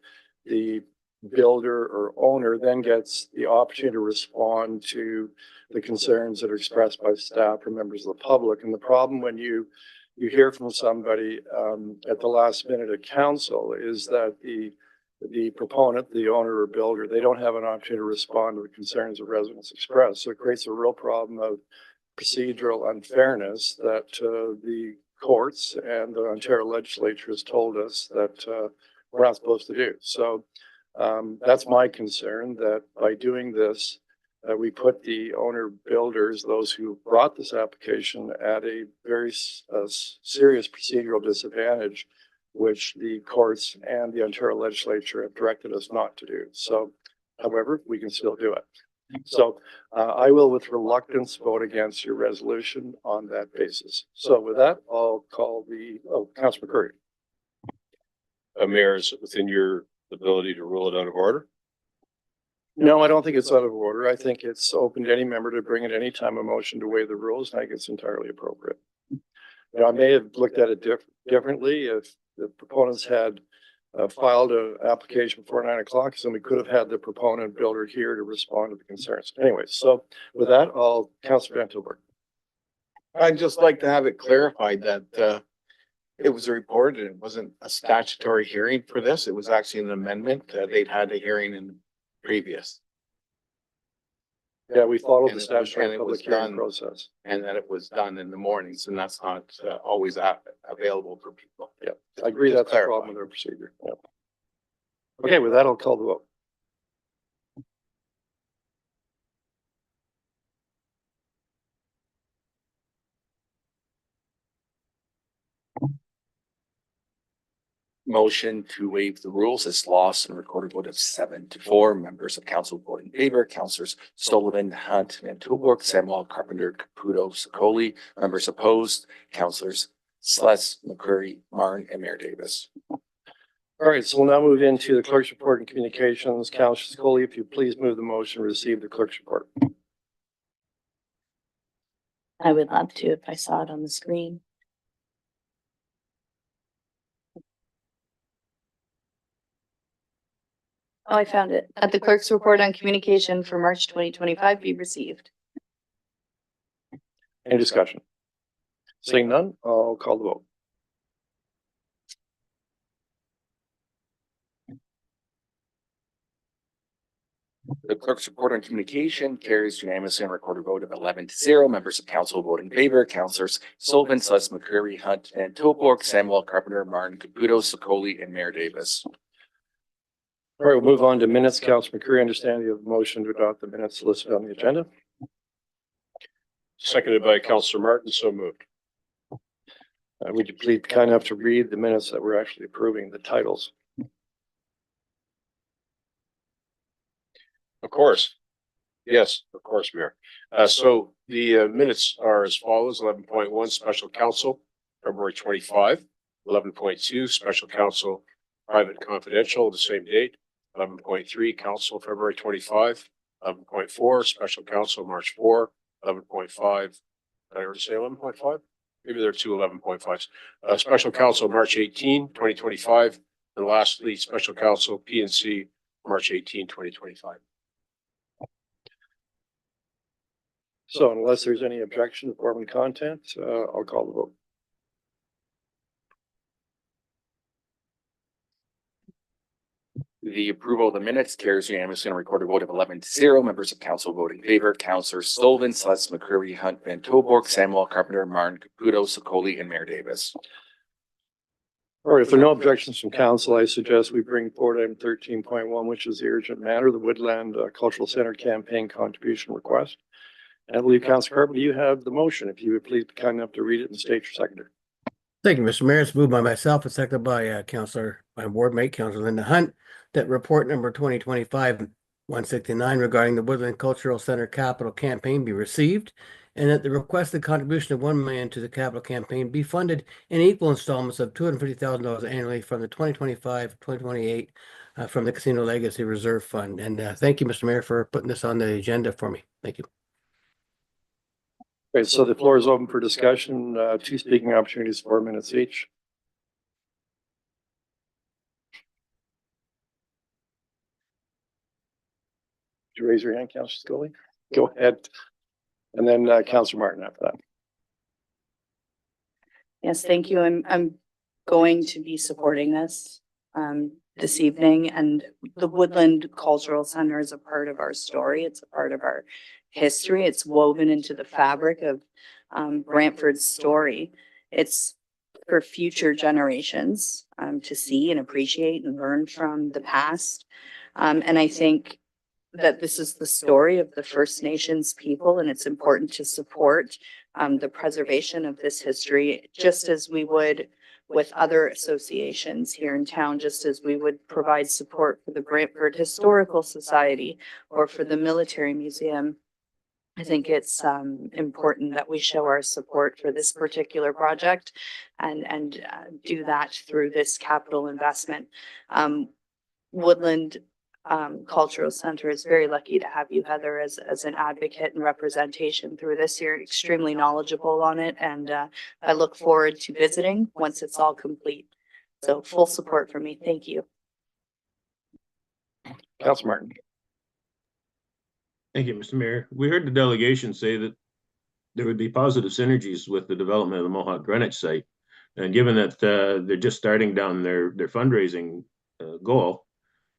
the builder or owner then gets the opportunity to respond to the concerns that are expressed by staff or members of the public. And the problem when you hear from somebody at the last minute at council is that the proponent, the owner or builder, they don't have an opportunity to respond to the concerns of residents expressed. So it creates a real problem of procedural unfairness that the courts and the Ontario legislature has told us that we're not supposed to do. So that's my concern, that by doing this, we put the owner builders, those who brought this application, at a very serious procedural disadvantage, which the courts and the Ontario legislature have directed us not to do. So, however, we can still do it. So I will, with reluctance, vote against your resolution on that basis. So with that, I'll call Councillor McCurry. Mayor, is it within your ability to rule it out of order? No, I don't think it's out of order. I think it's open to any member to bring at any time a motion to waive the rules, and I think it's entirely appropriate. I may have looked at it differently if the proponents had filed an application before 9 o'clock, so we could have had the proponent builder here to respond to the concerns. Anyway, so with that, Councillor Van Tilburg. I'd just like to have it clarified that it was a report and it wasn't a statutory hearing for this. It was actually an amendment. They'd had a hearing in previous. Yeah, we followed And the it was- statutory and it was public hearing done. process. And that it was done in the mornings, and that's not always available for people. Yeah, I agree Just that's a problem with our procedure. Yeah. Okay, with that, I'll call the vote. Motion to waive the rules is lost and recorded vote of 7-4. Members of council vote in favor. Councillors Sullivan, Hunt, Van Tilburg, Samuel, Carpenter, Caputo, Sicoli. Members opposed. Councillors Sless, McCurry, Marn, and Mayor Davis. All right, so we'll now move into the clerk's report and communications. Councillor Scully, if you please move the motion, receive the clerk's report. I would love to if I saw it on the screen. Oh, I found it. At the clerk's report on communication for March 2025 be received. Any discussion? Seeing none, I'll call the vote. The clerk's report on communication carries unanimously and recorded vote of 11-0. Members of council vote in favor. Councillors Sullivan, Sless, McCurry, Hunt, Van Tilburg, Samuel, Carpenter, Martin, Caputo, Sicoli, and Mayor Davis. All right, we'll move on to minutes. Councillor McCurry, understand you have a motion to adopt the minutes listed on the agenda. Seconded by Councillor Martin, so moved. Would you please be kind enough to read the minutes that we're actually approving, the titles? Of course. Yes, of course, Mayor. So the minutes are as follows: 11.1, Special Council, February 25. 11.2, Special Council, Private Confidential, the same date. 11.3, Council, February 25. 11.4, Special Council, March 4. 11.5, did I already say 11.5? Maybe there are two 11.5s. Special Council, March 18, 2025. And lastly, Special Council, PNC, March 18, 2025. So unless there's any objection to form and content, I'll call the vote. The approval of the minutes carries unanimously on a recorded vote of 11-0. Members of council vote in favor. Councillor Sullivan, Sluss, McCreary, Hunt, Van Toborg, Samuel, Carpenter, Martin, Caputo, Sokoli, and Mayor Davis. All right, if there are no objections from council, I suggest we bring forward item 13.1, which is the urgent matter, the Woodland Cultural Center campaign contribution request. And I believe Councilor Carpenter, you have the motion. If you would please be kind enough to read it and state your seconder. Thank you, Mr. Mayor. It's moved by myself and seconded by my board mate, Councilor Linda Hunt, that report number 2025-169 regarding the Woodland Cultural Center capital campaign be received, and that the requested contribution of $1 million to the capital campaign be funded in equal installments of $250,000 annually from the 2025-2028 from the Casino Legacy Reserve Fund. And thank you, Mr. Mayor, for putting this on the agenda for me. Thank you. Okay, so the floor is open for discussion. Two speaking opportunities, 4 minutes each. Would you raise your hand, Councilor Scully? Go ahead. And then Councilor Martin after that. Yes, thank you. I'm going to be supporting this this evening, and the Woodland Cultural Center is a part of our story. It's a part of our history. It's woven into the fabric of Brantford's story. It's for future generations to see and appreciate and learn from the past. And I think that this is the story of the First Nations people, and it's important to support the preservation of this history, just as we would with other associations here in town, just as we would provide support for the Brantford Historical Society or for the Military Museum. I think it's important that we show our support for this particular project and do that through this capital investment. Woodland Cultural Center is very lucky to have you, Heather, as an advocate and representation through this. You're extremely knowledgeable on it, and I look forward to visiting once it's all complete. So full support for me. Thank you. Councilor Martin. Thank you, Mr. Mayor. We heard the delegation say that there would be positive synergies with the development of the Mohawk Greenwich site. And given that they're just starting down their fundraising goal,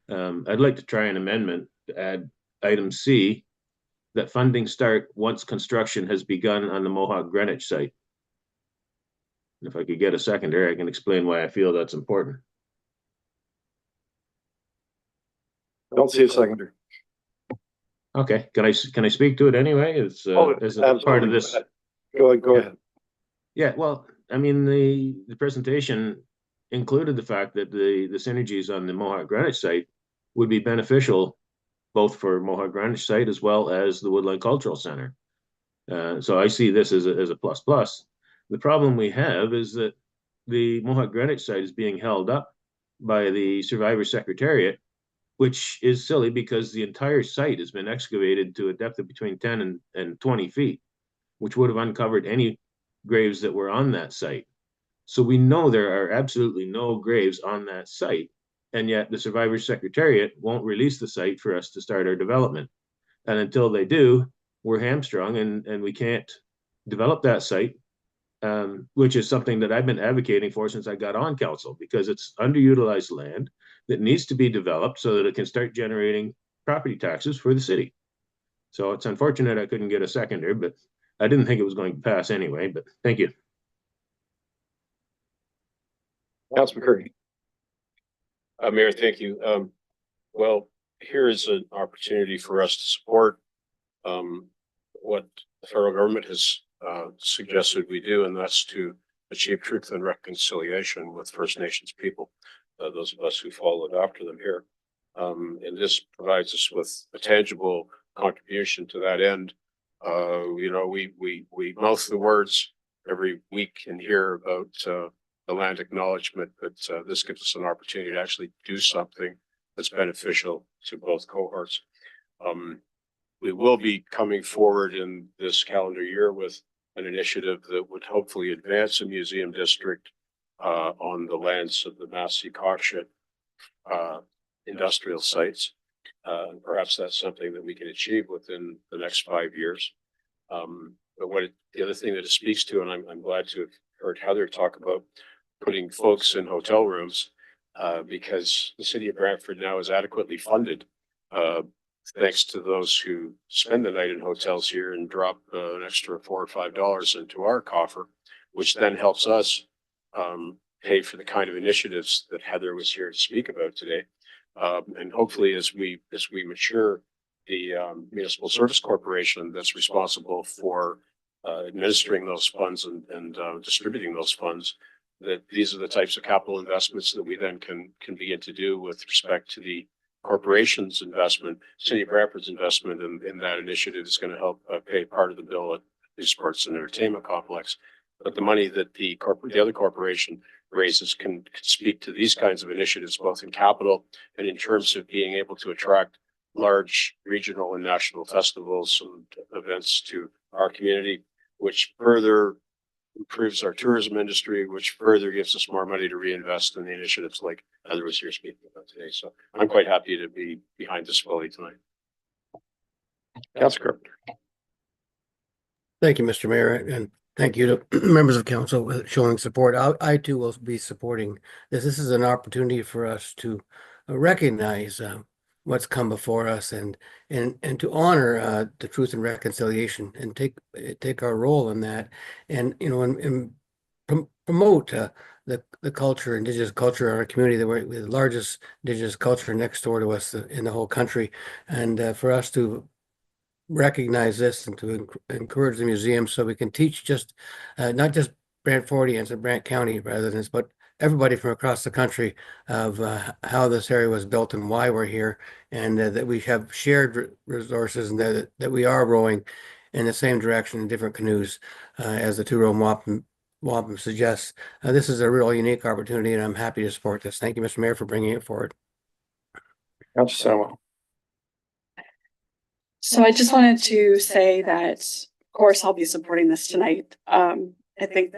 I'd like to try an amendment to add item C, that funding start once construction has begun on the Mohawk Greenwich site. And if I could get a seconder, I can explain why I feel that's important. I don't see a seconder. Okay, can I speak to it anyway? As a part of this. Go ahead. Yeah, well, I mean, the presentation included the fact that the synergies on the Mohawk Greenwich site would be beneficial both for Mohawk Greenwich site as well as the Woodland Cultural Center. So I see this as a plus plus. The problem we have is that the Mohawk Greenwich site is being held up by the Survivor Secretariat, which is silly because the entire site has been excavated to a depth of between 10 and 20 feet, which would have uncovered any graves that were on that site. So we know there are absolutely no graves on that site, and yet the Survivor Secretariat won't release the site for us to start our development. And until they do, we're hamstrung and we can't develop that site, which is something that I've been advocating for since I got on council, because it's underutilized land that needs to be developed so that it can start generating property taxes for the city. So it's unfortunate I couldn't get a seconder, but I didn't think it was going to pass anyway, but thank you. Councilor McCurry. Mayor, thank you. Well, here is an opportunity for us to support what the federal government has suggested we do, and that's to achieve truth and reconciliation with First Nations people, those of us who followed after them here. And this provides us with a tangible contribution to that end. We mouth the words every week and hear about, the land acknowledgement, but, this gives us an opportunity to actually do something that's beneficial to both cohorts. We will be coming forward in this calendar year with an initiative that would hopefully advance a museum district on the lands of the Massey Cockshutt industrial sites. Perhaps that's something that we can achieve within the next 5 years. But the other thing that it speaks to, and I'm glad to have heard Heather talk about putting folks in hotel rooms, because the city of Brantford now is adequately funded, thanks to those who spend the night in hotels here and drop an extra $4 or $5 into our coffer, which then helps us pay for the kind of initiatives that Heather was here to speak about today. And hopefully, as we mature the Municipal Service Corporation that's responsible for administering those funds and distributing those funds, that these are the types of capital investments that we then can begin to do with respect to the corporation's investment. City of Brantford's investment in that initiative is going to help pay part of the bill at the sports and entertainment complex. But the money that the other corporation raises can speak to these kinds of initiatives, both in capital and in terms of being able to attract large regional and national festivals and events to our community, which further improves our tourism industry, which further gives us more money to reinvest in the initiatives like Heather was here speaking about today. So I'm quite happy to be behind this fully tonight. Councilor Carpenter. Thank you, Mr. Mayor, and thank you to members of council showing support. I too will be supporting this. This is an opportunity for us to recognize what's come before us and to honor the Truth and Reconciliation and take our role in that, and and promote the culture, Indigenous culture in our community. That we're the largest Indigenous culture next door to us in the whole country, and for us to recognize this and to encourage the museum so we can teach not just Brantfordians and Brant County residents, but everybody from across the country of how this area was built and why we're here, and that we have shared resources, and that we are rowing in the same direction in different canoes, as the two-row wampum suggests. This is a real unique opportunity, and I'm happy to support this. Thank you, Mr. Mayor, for bringing it forward. Councilor Samuel. So I just wanted to say that, of course, I'll be supporting this tonight. I think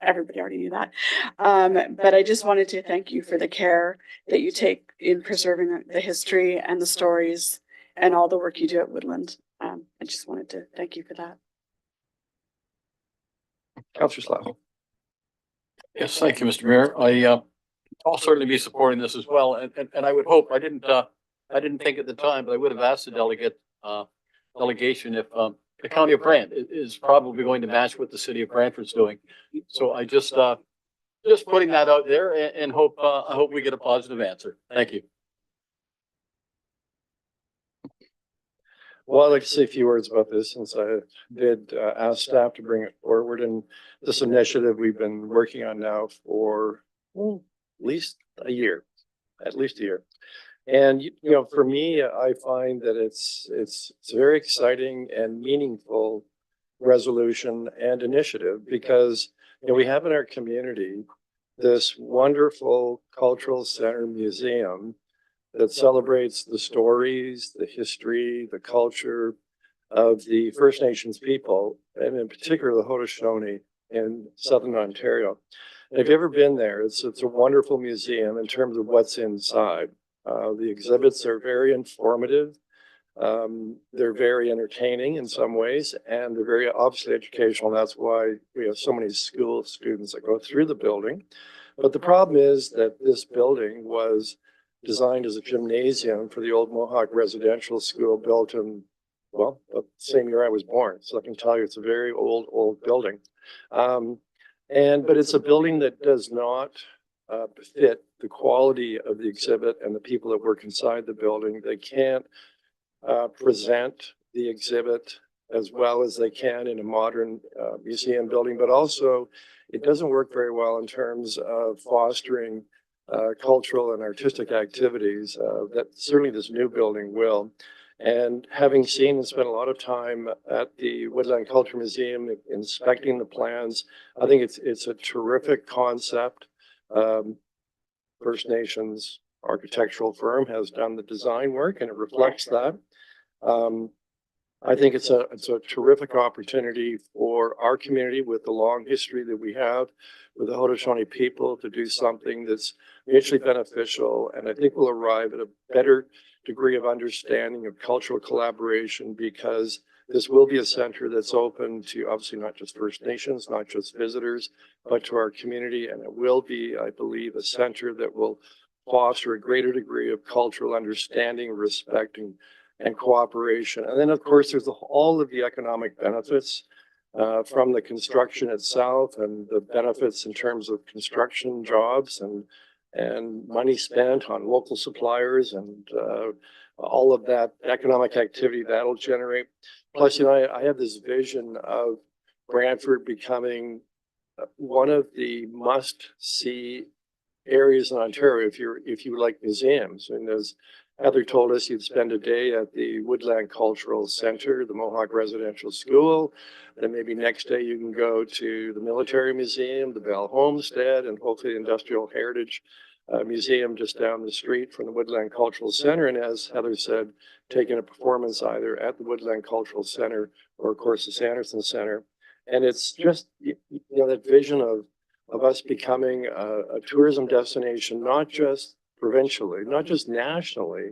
everybody already knew that. But I just wanted to thank you for the care that you take in preserving the history and the stories and all the work you do at Woodland. I just wanted to thank you for that. Councilor Slav. Yes, thank you, Mr. Mayor. I'll certainly be supporting this as well. And I would hope, I didn't think at the time, but I would have asked the delegation if the county of Brant is probably going to match what the city of Brantford's doing. So I just putting that out there and I hope we get a positive answer. Thank you. Well, I'd like to say a few words about this, since I did ask staff to bring it forward. And this initiative we've been working on now for at least a year. And, for me, I find that it's a very exciting and meaningful resolution and initiative, because, we have in our community this wonderful cultural center museum that celebrates the stories, the history, the culture of the First Nations people, and in particular the Haudenosaunee in Southern Ontario. And if you've ever been there, it's a wonderful museum in terms of what's inside. The exhibits are very informative. They're very entertaining in some ways, and they're very obviously educational. That's why we have so many school students that go through the building. But the problem is that this building was designed as a gymnasium for the old Mohawk Residential School, built in, the same year I was born. So I can tell you it's a very old building. But it's a building that does not fit the quality of the exhibit and the people that work inside the building. They can't present the exhibit as well as they can in a modern museum building, but also it doesn't work very well in terms of fostering cultural and artistic activities, that certainly this new building will. And having seen and spent a lot of time at the Woodland Culture Museum inspecting the plans, I think it's a terrific concept. First Nations architectural firm has done the design work and it reflects that. I think it's a terrific opportunity for our community with the long history that we have with the Haudenosaunee people to do something that's mutually beneficial. And I think we'll arrive at a better degree of understanding of cultural collaboration, because this will be a center that's open to obviously not just First Nations, not just visitors, but to our community. And it will be, I believe, a center that will foster a greater degree of cultural understanding, respect, and cooperation. And then, of course, there's all of the economic benefits from the construction itself, and the benefits in terms of construction jobs and money spent on local suppliers, and all of that economic activity that'll generate. Plus, I have this vision of Brantford becoming one of the must-see areas in Ontario if you like museums. And as Heather told us, you'd spend a day at the Woodland Cultural Center, the Mohawk Residential School. Then maybe next day you can go to the Military Museum, the Bell Homestead, and hopefully the Industrial Heritage Museum just down the street from the Woodland Cultural Center. And as Heather said, taking a performance either at the Woodland Cultural Center or, of course, the Sanderson Center. And it's just, that vision of us becoming a tourism destination, not just provincially, not just nationally,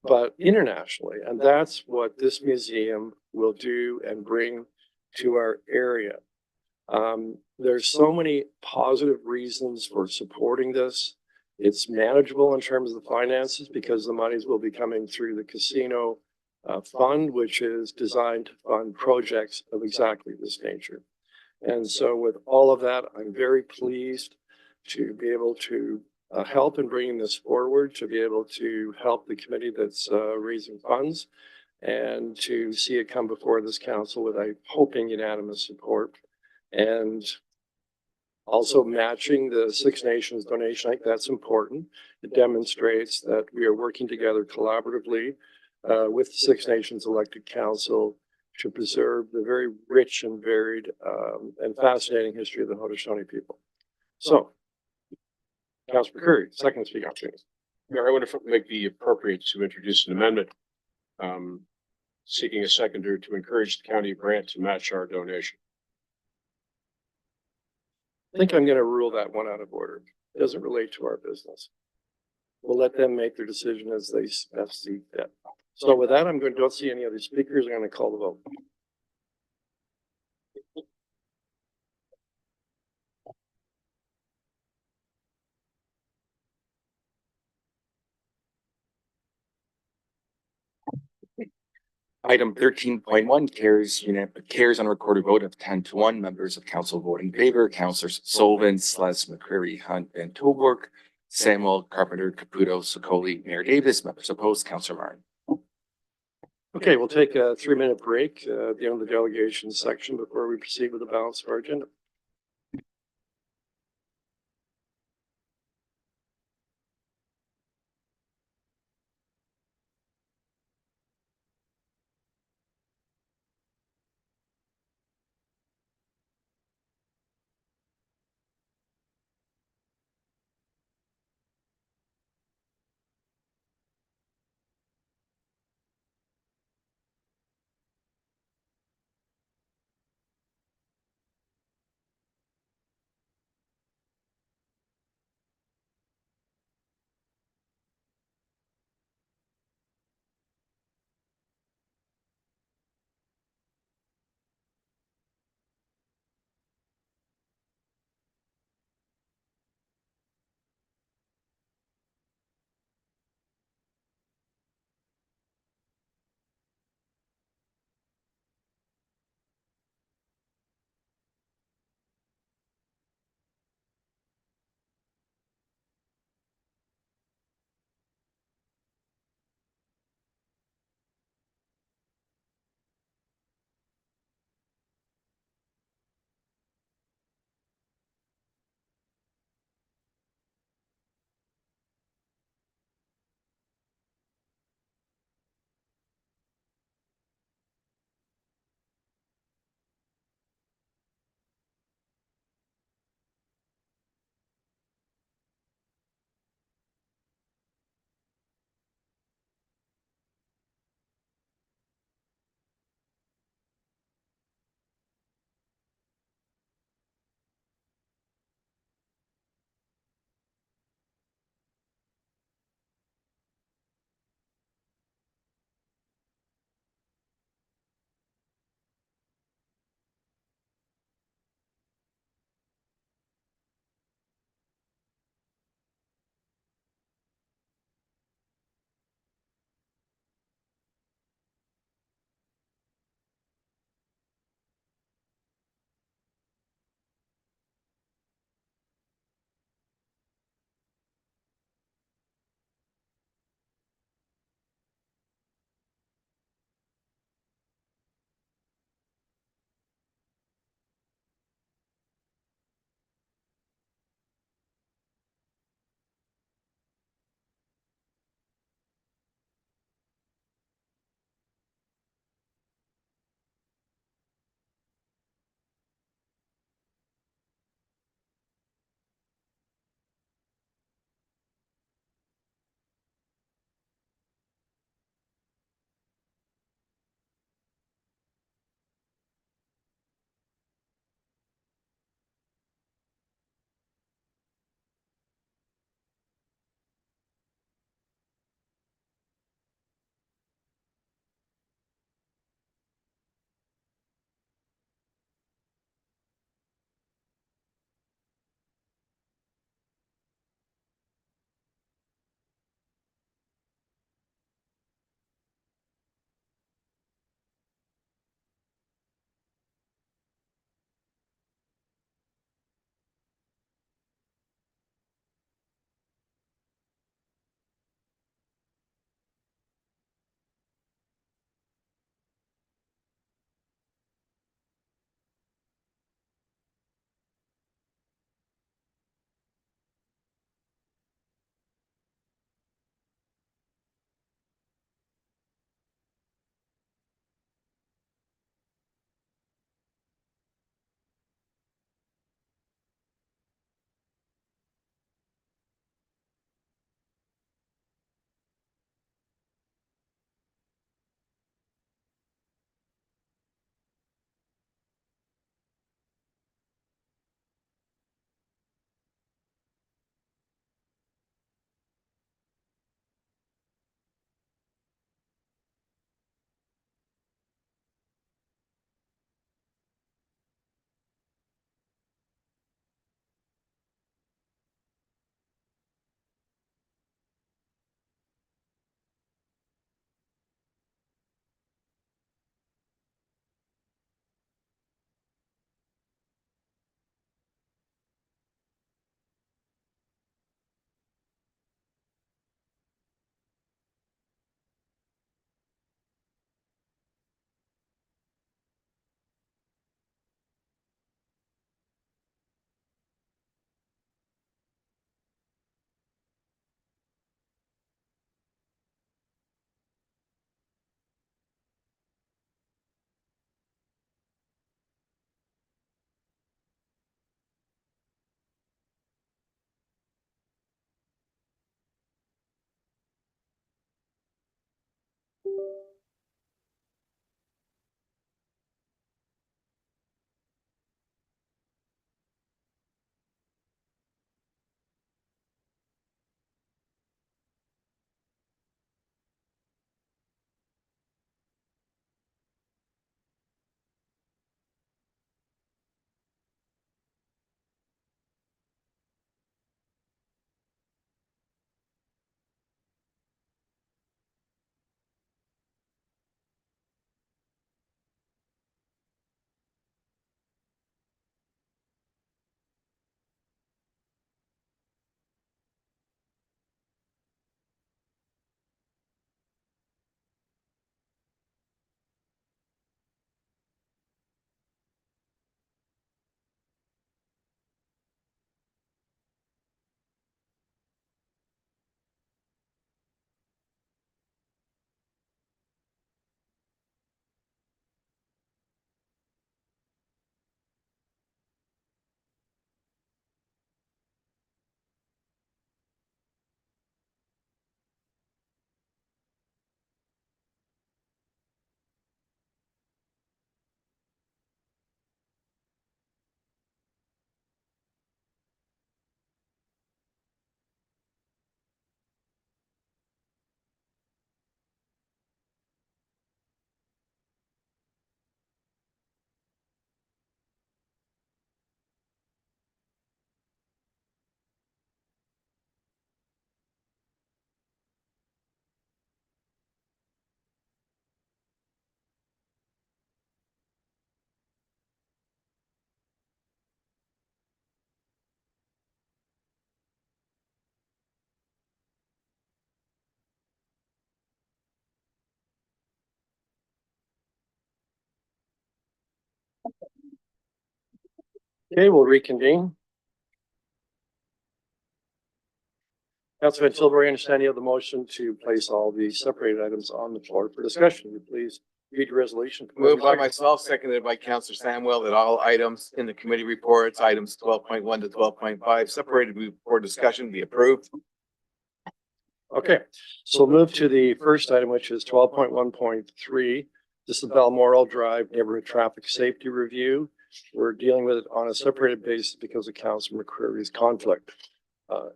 but internationally. And that's what this museum will do and bring to our area. There's so many positive reasons for supporting this. It's manageable in terms of the finances because the monies will be coming through the casino fund, which is designed to fund projects of exactly this nature. And so with all of that, I'm very pleased to be able to help in bringing this forward, to be able to help the committee that's raising funds, and to see it come before this council with, I'm hoping, unanimous support. And also matching the Six Nations donation, I think that's important. It demonstrates that we are working together collaboratively with the Six Nations elected council to preserve the very rich and varied and fascinating history of the Haudenosaunee people. So, Councillor Curry, second speaking opportunity. Mayor, I would make the appropriate to introduce an amendment seeking a seconder to encourage the county of Brant to match our donation. I think I'm going to rule that one out of order. It doesn't relate to our business. We'll let them make their decision as they best see fit. So with that, don't see any other speakers. I'm going to call the vote. Item 13.1 carries on recorded vote of 10-1. Members of council voting in favor: Councillors Sullivan, Sless, McCreary, Hunt, Van Tilburg, Samuel, Carpenter, Caputo, Sokoli, Mayor Davis. Members opposed: Councillor Martin. Okay, we'll take a 3-minute break at the end of the delegation section before we proceed with the balance of our agenda. Okay, we'll reconvene. Councilman Tilbury, understand you have the motion to place all the separated items on the floor for discussion. Will you please read your resolution? Moved by myself, seconded by Counselor Samuel, that all items in the committee reports, items 12.1 to 12.5, separated for discussion, be approved. Okay, so we'll move to the first item, which is 12.1.3. This is Balmoral Drive Neighborhood Traffic Safety Review. We're dealing with it on a separated basis because of Councilor McCreary's conflict.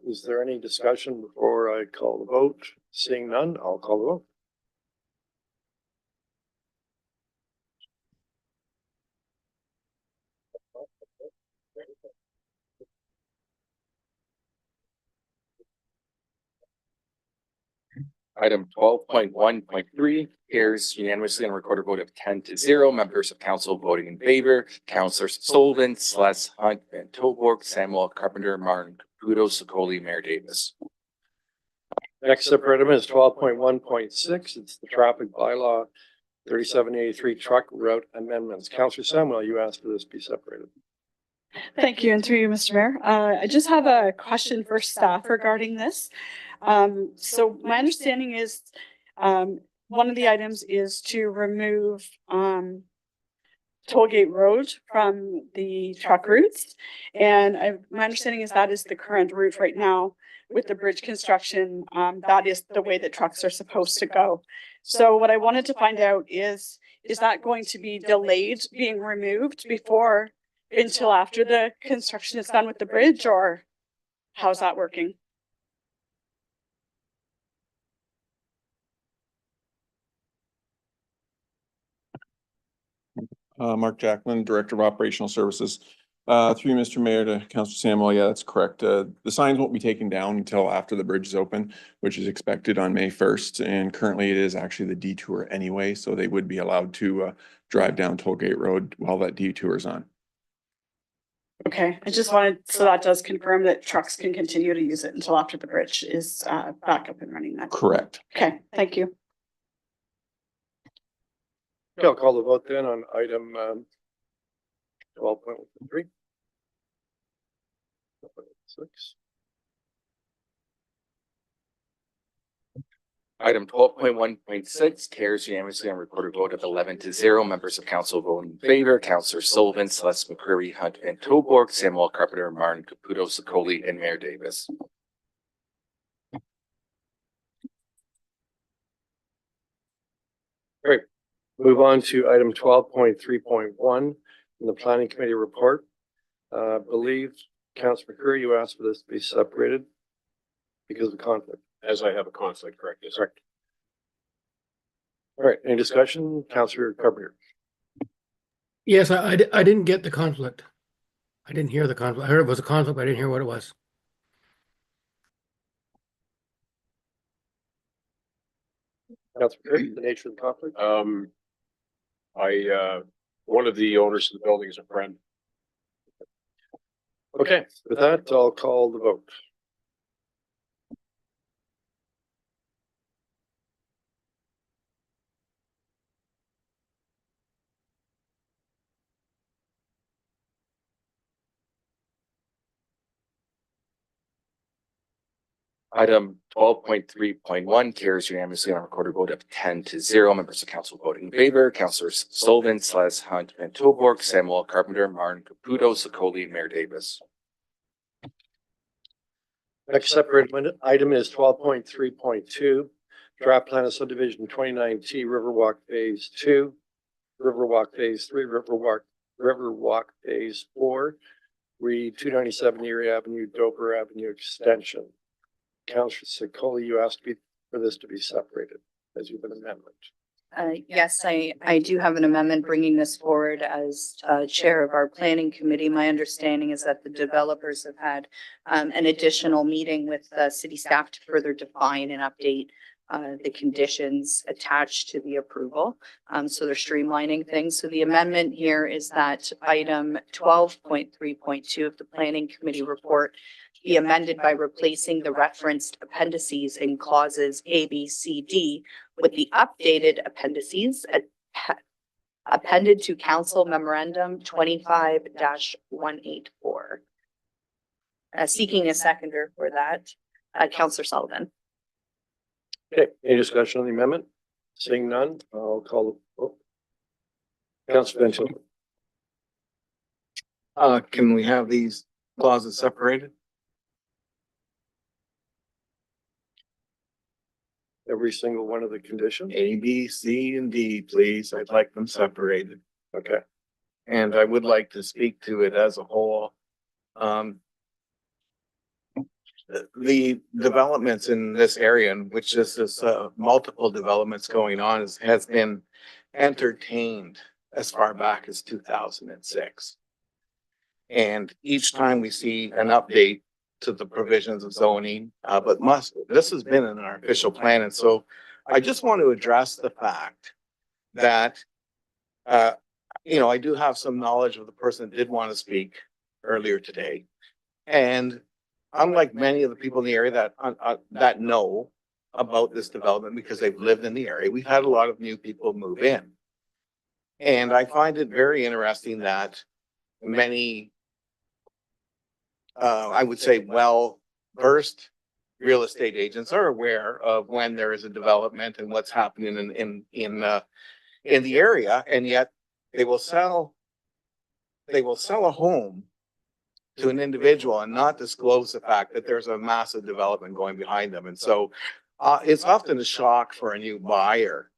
Is there any discussion before I call the vote? Seeing none, I'll call the vote. Item 12.1.3 carries unanimously on a recorded vote of 10-0. Members of council voting in favor: Councilors Sullivan, Sless, Hunt, Van Tilburg, Samuel, Carpenter, Martin, Caputo, Sokoli, Mayor Davis. Next separate item is 12.1.6. It's the traffic bylaw 3783 truck route amendments. Councilor Samuel, you asked for this to be separated. Thank you, and through you, Mr. Mayor. I just have a question for staff regarding this. So my understanding is, one of the items is to remove, Tollgate Road from the truck routes. And my understanding is that is the current route right now with the bridge construction. That is the way that trucks are supposed to go. So what I wanted to find out is that going to be delayed being removed until after the construction is done with the bridge, or how's that working? Mark Jacklin, Director of Operational Services. Through you, Mr. Mayor, to Councilor Samuel, yeah, that's correct. The signs won't be taken down until after the bridge is open, which is expected on May 1st. And currently it is actually the detour anyway, so they would be allowed to drive down Tollgate Road while that detour is on. Okay, I just wanted, so that does confirm that trucks can continue to use it until after the bridge is back up and running then. Correct. Okay, thank you. Okay, I'll call the vote then on item 12.3. 6. Item 12.1.6 carries unanimously on recorded vote of 11-0. Members of council voting in favor: Councilor Sullivan, Celeste McCreary, Hunt, Van Tilburg, Samuel, Carpenter, Martin, Caputo, Sokoli, and Mayor Davis. Great. Move on to item 12.3.1 in the planning committee report. Believe Councilor McCreary, you asked for this to be separated because of conflict. As I have a conflict, correct? Yes. Correct. All right, any discussion? Councilor Carpenter. Yes, I didn't get the conflict. I didn't hear the conflict. I heard it was a conflict, but I didn't hear what it was. Councilor McCreary, the nature of the conflict? One of the owners of the building is a friend. Okay, with that, I'll call the vote. Item 12.3.1 carries unanimously on a recorded vote of 10-0. Members of council voting in favor: Councilors Sullivan, Sless, Hunt, Van Tilburg, Samuel, Carpenter, Martin, Caputo, Sokoli, and Mayor Davis. Next separate item is 12.3.2, draft plan of subdivision 29T Riverwalk Phase 2, Riverwalk Phase 3, Riverwalk Phase 4, 297 Erie Avenue, Dover Avenue Extension. Councilor Sokoli, you asked for this to be separated as you have an amendment. Yes, I do have an amendment bringing this forward as chair of our planning committee. My understanding is that the developers have had an additional meeting with city staff to further define and update the conditions attached to the approval. So they're streamlining things. So the amendment here is that item 12.3.2 of the planning committee report be amended by replacing the referenced appendices in clauses A, B, C, D with the updated appendices appended to Council Memorandum 25-184. Seeking a seconder for that, Councillor Sullivan. Okay, any discussion on the amendment? Seeing none, I'll call. Councillor Benson. Can we have these clauses separated? Every single one of the conditions? A, B, C, and D, please. I'd like them separated. Okay. And I would like to speak to it as a whole. The developments in this area, in which this is multiple developments going on, has been entertained as far back as 2006. And each time we see an update to the provisions of zoning, but this has been in our official plan. And so I just want to address the fact that, I do have some knowledge of the person that did want to speak earlier today. And unlike many of the people in the area that know about this development because they've lived in the area, we've had a lot of new people move in. And I find it very interesting that many, I would say, well-versed real estate agents are aware of when there is a development and what's happening in the area, and yet they will sell a home to an individual and not disclose the fact that there's a massive development going behind them. And so it's often a shock for a new buyer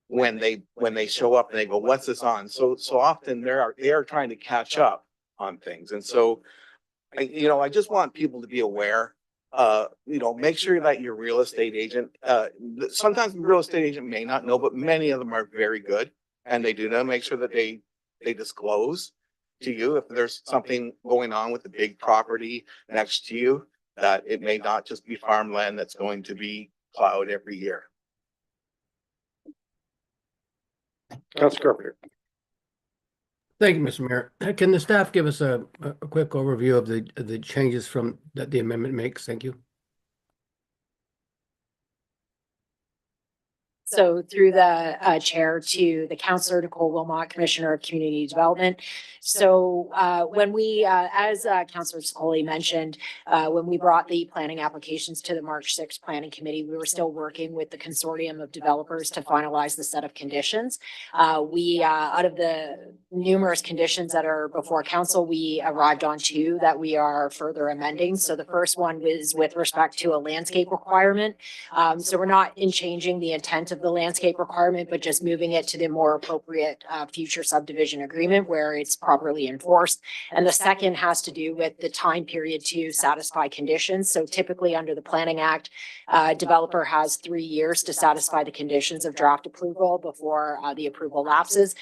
when they show up and they go, what's this on? So often they are trying to catch up on things. And so, I just want people to be aware, make sure that your real estate agent, sometimes the real estate agent may not know, but many of them are very good. And they do make sure that they disclose to you if there's something going on with the big property next to you, that it may not just be farmland that's going to be plowed every year. Councillor Carpenter. Thank you, Mr. Mayor. Can the staff give us a quick overview of the changes that the amendment makes? Thank you. So through the chair to the councillor, Nicole Wilmot, Commissioner of Community Development. So when we, as Councillor Scully mentioned, when we brought the planning applications to the March 6th Planning Committee, we were still working with the consortium of developers to finalize the set of conditions. Out of the numerous conditions that are before council, we arrived on two that we are further amending. So the first one was with respect to a landscape requirement. So we're not changing the intent of the landscape requirement, but just moving it to the more appropriate future subdivision agreement where it's properly enforced. And the second has to do with the time period to satisfy conditions. So typically under the Planning Act, developer has 3 years to satisfy the conditions of draft approval before the approval lapses.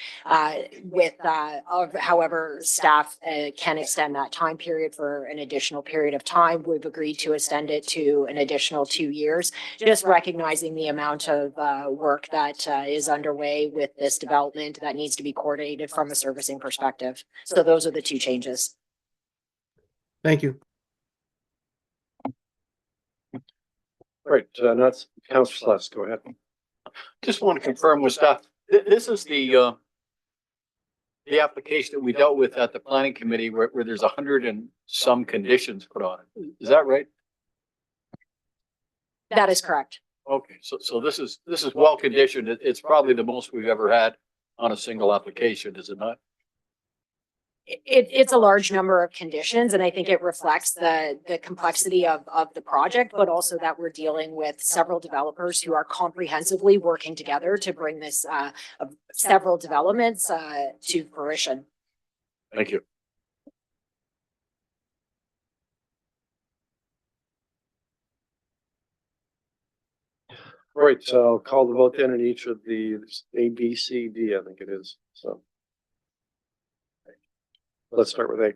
However, staff can extend that time period for an additional period of time. We've agreed to extend it to an additional 2 years, just recognizing the amount of work that is underway with this development that needs to be coordinated from a servicing perspective. So those are the two changes. Thank you. All right, that's Councillor Sluss, go ahead. Just want to confirm with staff, this is the application that we dealt with at the planning committee where there's 100 and some conditions put on it. Is that right? That is correct. Okay, so this is well conditioned. It's probably the most we've ever had on a single application, is it not? It's a large number of conditions, and I think it reflects the complexity of the project, but also that we're dealing with several developers who are comprehensively working together to bring this several developments to fruition. Thank you. All right, so I'll call the vote then in each of the A, B, C, D, I think it is. So let's start with A.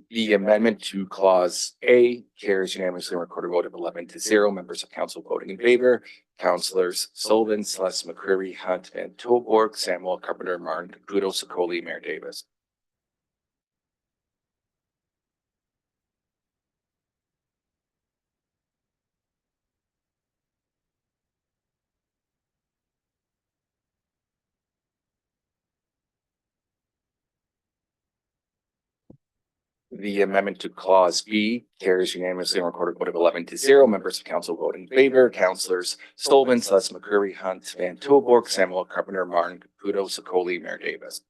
The amendment to clause A carries unanimously, recorded vote of 11-0. Members of council voting in favor: Councillors Sullivan, Sluss, McCreary, Hunt, Van Tilburg, Samuel, Carpenter, Martin, Caputo, Sicoli, Mayor Davis. The amendment to clause B carries unanimously on recorded vote of 11-0. Members of council voting in favor, councilors Stolben, Sluss, McCreary, Hunt, Van Tilburg, Samuel, Carpenter, Martin, Caputo, Sokoli, Mayor Davis.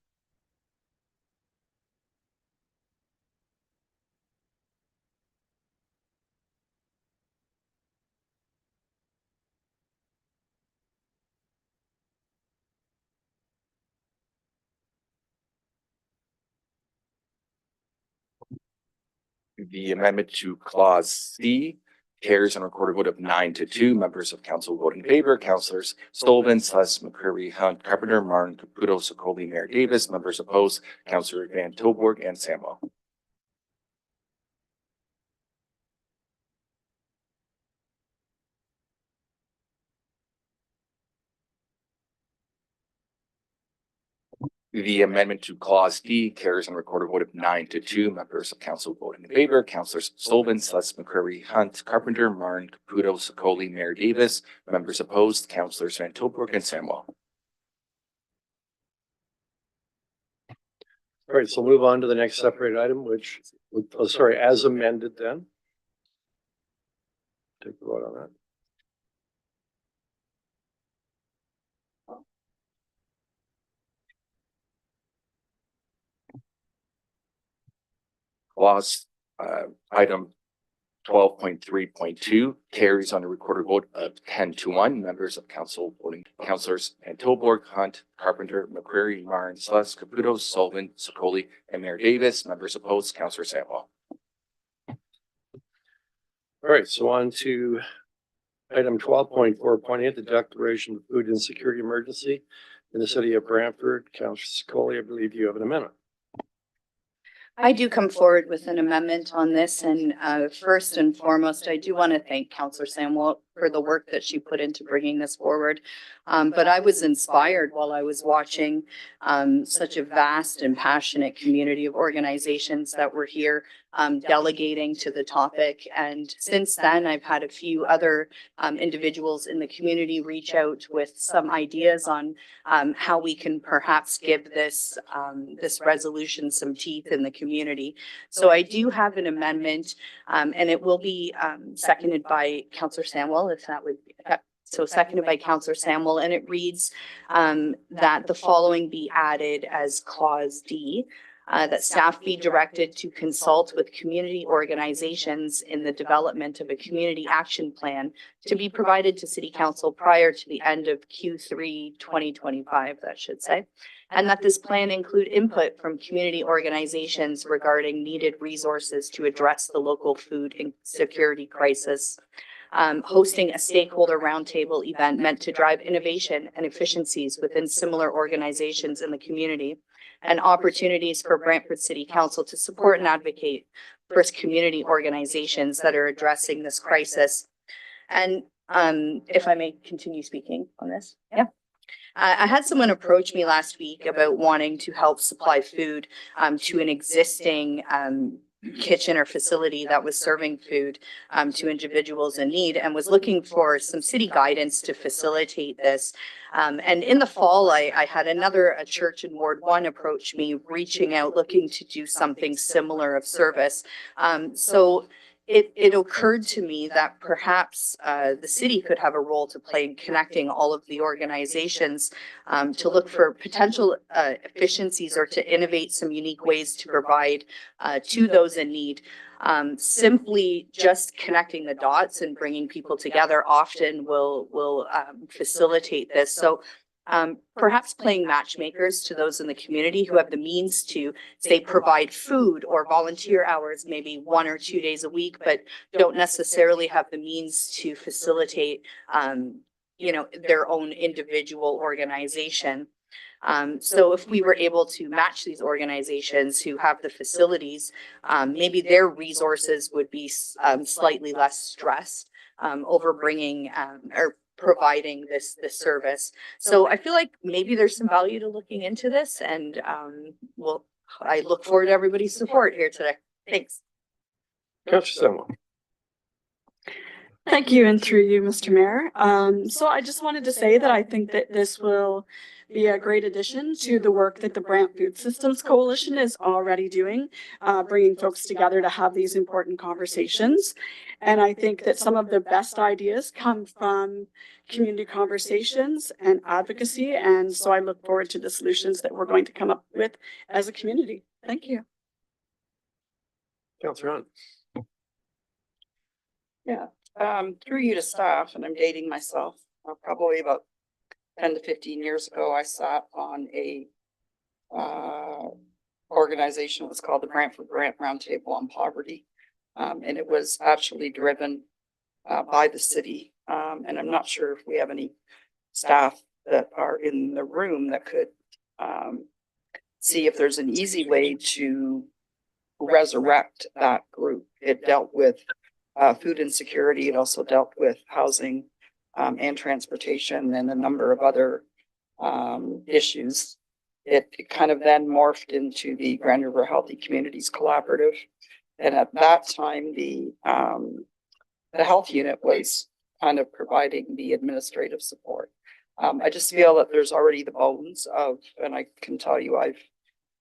The amendment to clause C carries on recorded vote of 9-2. Members of council voting in favor, councilors Stolben, Sluss, McCreary, Hunt, Carpenter, Martin, Caputo, Sokoli, Mayor Davis. Members opposed, Councilor Van Tilburg and Samuel. The amendment to clause D carries on recorded vote of 9-2. Members of council voting in favor, councilors Stolben, Sluss, McCreary, Hunt, Carpenter, Martin, Caputo, Sokoli, Mayor Davis. Members opposed, councilors Van Tilburg and Samuel. All right, so we'll move on to the next separate item, which, as amended then. Take a vote on that. Clause item 12.3.2 carries on a recorded vote of 10-1. Members of council voting, councilors Van Tilburg, Hunt, Carpenter, McCreary, Martin, Sluss, Caputo, Sullivan, Sokoli, and Mayor Davis. Members opposed, Councilor Samuel. All right, so on to item 12.4.8, the declaration of food insecurity emergency in the city of Brantford. Councilor Sokoli, I believe you have an amendment. I do come forward with an amendment on this, and first and foremost, I do want to thank Councillor Samuel for the work that she put into bringing this forward. But I was inspired while I was watching such a vast and passionate community of organizations that were here delegating to the topic. And since then, I've had a few other individuals in the community reach out with some ideas on how we can perhaps give this resolution some teeth in the community. So I do have an amendment, and it will be seconded by Councillor Samuel, if that would be. So seconded by Councillor Samuel, and it reads that the following be added as clause D. That staff be directed to consult with community organizations in the development of a community action plan to be provided to City Council prior to the end of Q3 2025, that should say. And that this plan include input from community organizations regarding needed resources to address the local food insecurity crisis. Hosting a stakeholder roundtable event meant to drive innovation and efficiencies within similar organizations in the community, and opportunities for Brantford City Council to support and advocate for community organizations that are addressing this crisis. And if I may continue speaking on this. Yeah. I had someone approach me last week about wanting to help supply food to an existing kitchen or facility that was serving food to individuals in need, and was looking for some city guidance to facilitate this. And in the fall, I had a church in Ward 1 approach me, reaching out, looking to do something similar of service. So it occurred to me that perhaps the city could have a role to play in connecting all of the organizations to look for potential efficiencies or to innovate some unique ways to provide to those in need. Simply just connecting the dots and bringing people together often will facilitate this. So perhaps playing matchmakers to those in the community who have the means to, say, provide food or volunteer hours, maybe 1 or 2 days a week, but don't necessarily have the means to facilitate, their own individual organization. So if we were able to match these organizations who have the facilities, maybe their resources would be slightly less stressed over bringing or providing this service. So I feel like maybe there's some value to looking into this, and I look forward to everybody's support here today. Thanks. Councillor Samuel. Thank you, and through you, Mr. Mayor. So I just wanted to say that I think that this will be a great addition to the work that the Brant Food Systems Coalition is already doing, bringing folks together to have these important conversations. And I think that some of the best ideas come from community conversations and advocacy. And so I look forward to the solutions that we're going to come up with as a community. Thank you. Councillor Hunt. Yeah, through you to staff, and I'm dating myself, probably about 10 to 15 years ago, I sat on a organization that was called the Brantford Grant Roundtable on Poverty. And it was actually driven by the city. And I'm not sure if we have any staff that are in the room that could see if there's an easy way to resurrect that group. It dealt with food insecurity. It also dealt with housing and transportation and a number of other issues. It kind of then morphed into the Grand River Healthy Communities Collaborative. And at that time, the health unit was kind of providing the administrative support. I just feel that there's already the bones of, and I can tell you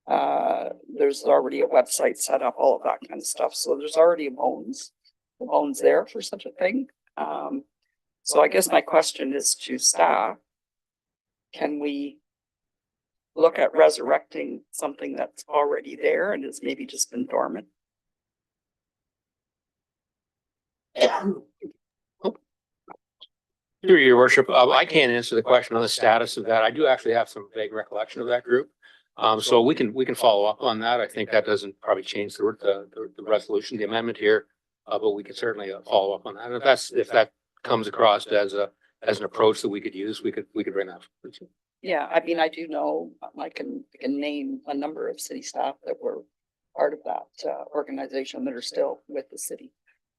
there's already a website set up, all of that kind of stuff. So there's already the bones there for such a thing. So I guess my question is to staff, can we look at resurrecting something that's already there and has maybe just been dormant? Through your worship, I can't answer the question on the status of that. I do actually have some vague recollection of that group. So we can follow up on that. I think that doesn't probably change the resolution, the amendment here, but we can certainly follow up on that. And if that comes across as an approach that we could use, we could bring that forward. Yeah, I mean, I do know, I can name a number of city staff that were part of that organization that are still with the city.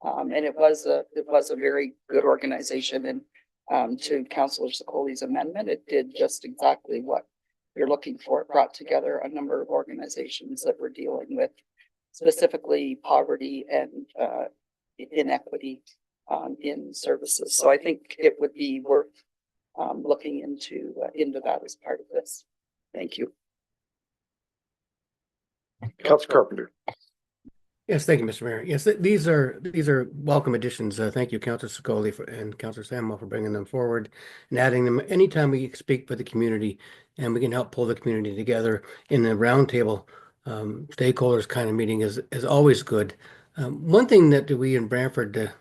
And it was a very good organization. And to Councillor Sicoli's amendment, it did just exactly what you're looking for. It brought together a number of organizations that were dealing with specifically poverty and inequity in services. So I think it would be worth looking into that as part of this. Thank you. Councillor Carpenter. Yes, thank you, Mr. Mayor. Yes, these are welcome additions. Thank you, Councillor Sicoli and Councillor Samuel for bringing them forward and adding them. Anytime we speak for the community and we can help pull the community together in the roundtable stakeholders kind of meeting is always good. One thing that we in Brantford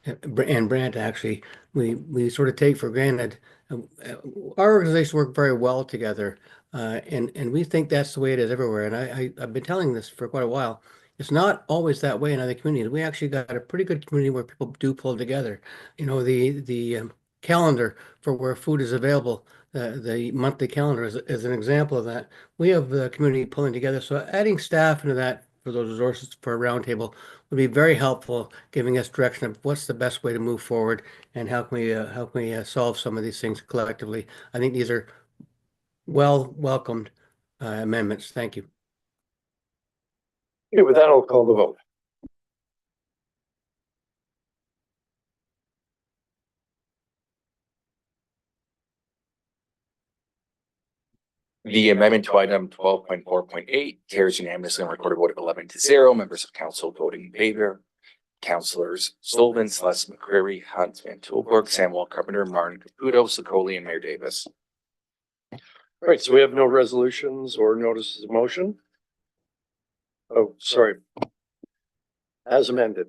and Brant actually we sort of take for granted. Our organizations work very well together, and we think that's the way it is everywhere. And I've been telling this for quite a while. It's not always that way in other communities. We actually got a pretty good community where people do pull together. You know, the calendar for where food is available, the monthly calendar is an example of that. We have the community pulling together. So adding staff into that for those resources for a roundtable would be very helpful, giving us direction of what's the best way to move forward and how can we solve some of these things collectively. I think these are welcomed amendments. Thank you. Okay, with that, I'll call the vote. The amendment to item 12.4.8 carries unanimously on recorded vote of 11-0. Members of council voting in favor. Councillors Sullivan, Celeste McCreary, Hunt, Van Tilburg, Samuel Carpenter, Martin Caputo, Sicoli, and Mayor Davis. All right, so we have no resolutions or notices of motion. Oh, sorry. As amended.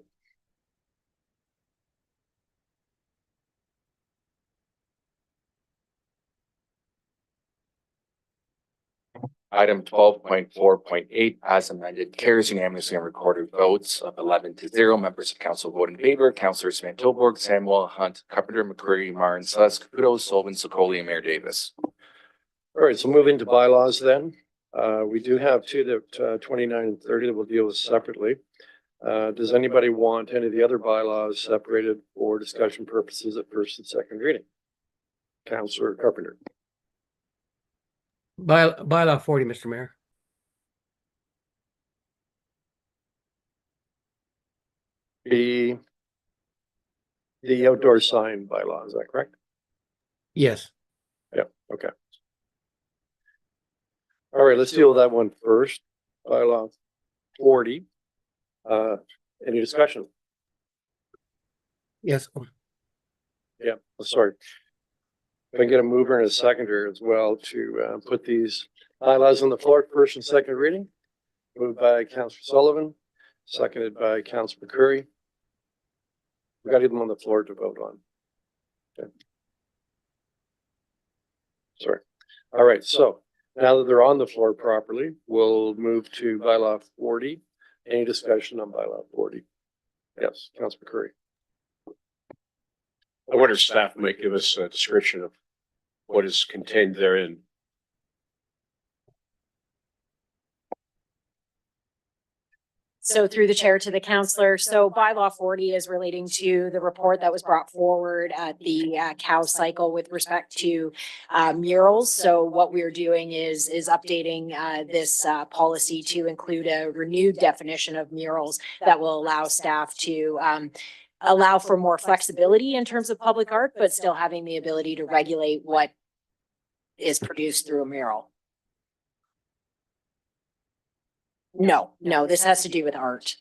Item 12.4.8 as amended carries unanimously on recorded votes of 11-0. Members of council vote in favor. Councillors Van Tilburg, Samuel, Hunt, Carpenter, McCreary, Martin, Celeste, Caputo, Sullivan, Sicoli, and Mayor Davis. All right, so moving to bylaws then. We do have two that 29 and 30 that we'll deal with separately. Does anybody want any of the other bylaws separated for discussion purposes at first and second reading? Councillor Carpenter. Bylaw 40, Mr. Mayor. The outdoor sign bylaw, is that correct? Yes. Yeah, okay. All right, let's deal with that one first. Bylaw 40. Any discussion? Yes. Yeah, sorry. If I can get a mover and a seconder as well to put these bylaws on the floor, first and second reading. Moved by Councillor Sullivan, seconded by Councillor McCurry. We got them on the floor to vote on. Okay. Sorry. All right, so now that they're on the floor properly, we'll move to bylaw 40. Any discussion on bylaw 40? Yes, Councillor McCurry. I wonder if staff might give us a description of what is contained therein. So through the chair to the counselor, so bylaw 40 is relating to the report that was brought forward at the cow cycle with respect to murals. So what we're doing is updating this policy to include a renewed definition of murals that will allow staff to allow for more flexibility in terms of public art, but still having the ability to regulate what is produced through a mural. No, this has to do with art.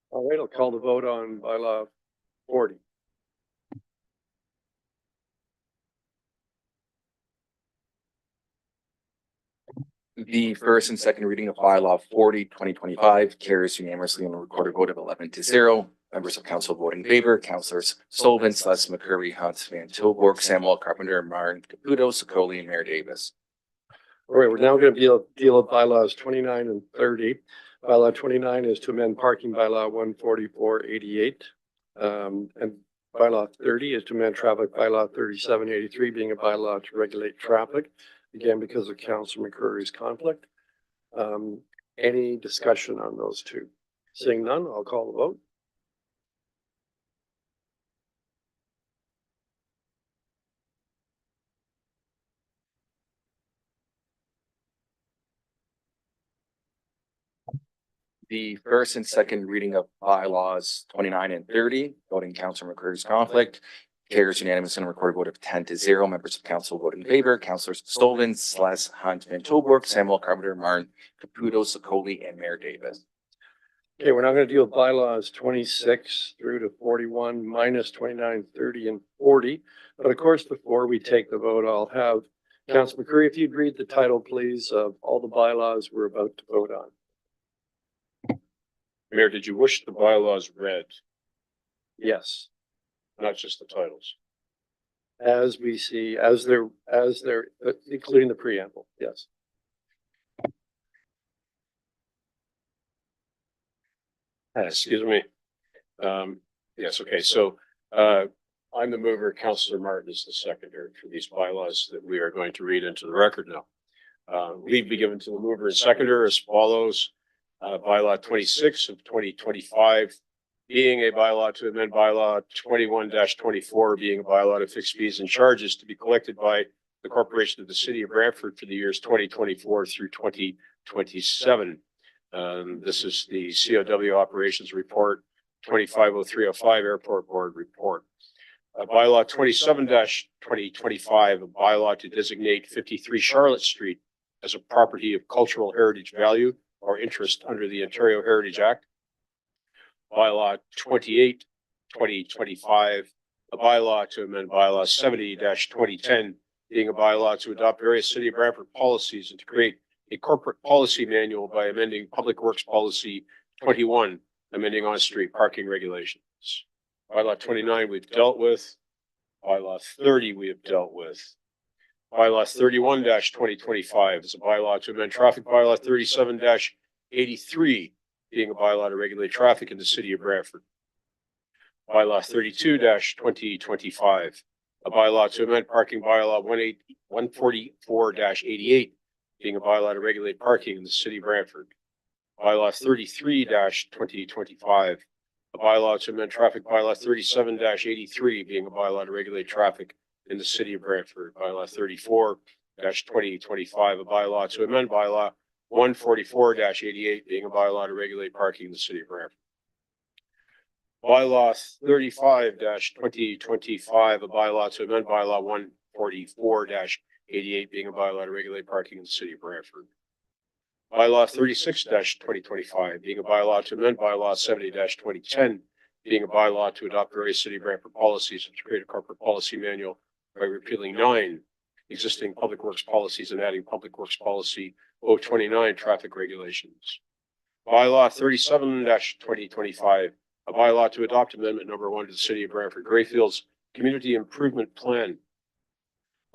All right, I'll call the vote on bylaw 40. The first and second reading of bylaw 40, 2025 carries unanimously on a recorded vote of 11-0. Members of council voting in favor, Councilors Sullivan, Sluss, McCurry, Hunt, Van Tilburg, Samuel, Carpenter, Martin, Caputo, Sicoli, and Mayor Davis. All right, we're now going to deal with bylaws 29 and 30. Bylaw 29 is to amend parking bylaw 14488. And bylaw 30 is to amend traffic bylaw 3783, being a bylaw to regulate traffic, again, because of Councilor McCurry's conflict. Any discussion on those two? Seeing none, I'll call the vote. The first and second reading of bylaws 29 and 30, voting Councilor McCurry's conflict, carries unanimous on a recorded vote of 10-0. Members of council vote in favor, Councilors Sullivan, Sluss, Hunt, Van Tilburg, Samuel, Carpenter, Martin, Caputo, Sicoli, and Mayor Davis. Okay, we're now going to deal with bylaws 26 through to 41 minus 29, 30, and 40. But of course, before we take the vote, I'll have Councilor McCurry, if you'd read the title, please, of all the bylaws we're about to vote on. Mayor, did you wish the bylaws read, Yes, not just the titles? as we see, as they're, including the preamble, yes. Excuse me. Yes, okay, so I'm the mover, Councilor Martin is the seconder for these bylaws that we are going to read into the record now. Leave be given to the mover and seconder as follows. Bylaw 26 of 2025 being a bylaw to amend bylaw 21-24, being a bylaw to fix fees and charges to be collected by the corporation of the city of Brantford for the years 2024 through 2027. This is the COW operations report, 250305 airport board report. Bylaw 27-2025, a bylaw to designate 53 Charlotte Street as a property of cultural heritage value or interest under the Ontario Heritage Act. Bylaw 28, 2025, a bylaw to amend bylaw 70-2010, being a bylaw to adopt various city of Brantford policies and to create a corporate policy manual by amending Public Works Policy 21, amending on-street parking regulations. Bylaw 29 we've dealt with. Bylaw 30 we have dealt with. Bylaw 31-2025 is a bylaw to amend traffic bylaw 37-83, being a bylaw to regulate traffic in the city of Brantford. Bylaw 32-2025, a bylaw to amend parking bylaw 144-88, being a bylaw to regulate parking in the city of Brantford. Bylaw 33-2025, a bylaw to amend traffic bylaw 37-83, being a bylaw to regulate traffic in the city of Brantford. Bylaw 34-2025, a bylaw to amend bylaw 144-88, being a bylaw to regulate parking in the city of Brantford. Bylaw 35-2025, a bylaw to amend bylaw 144-88, being a bylaw to regulate parking in the city of Brantford. Bylaw 36-2025, being a bylaw to amend bylaw 70-2010, being a bylaw to adopt various city of Brantford policies and to create a corporate policy manual by repealing 9 existing public works policies and adding public works policy 029 traffic regulations. Bylaw 37-2025, a bylaw to adopt amendment number 1 to the city of Brantford Greyfields Community Improvement Plan.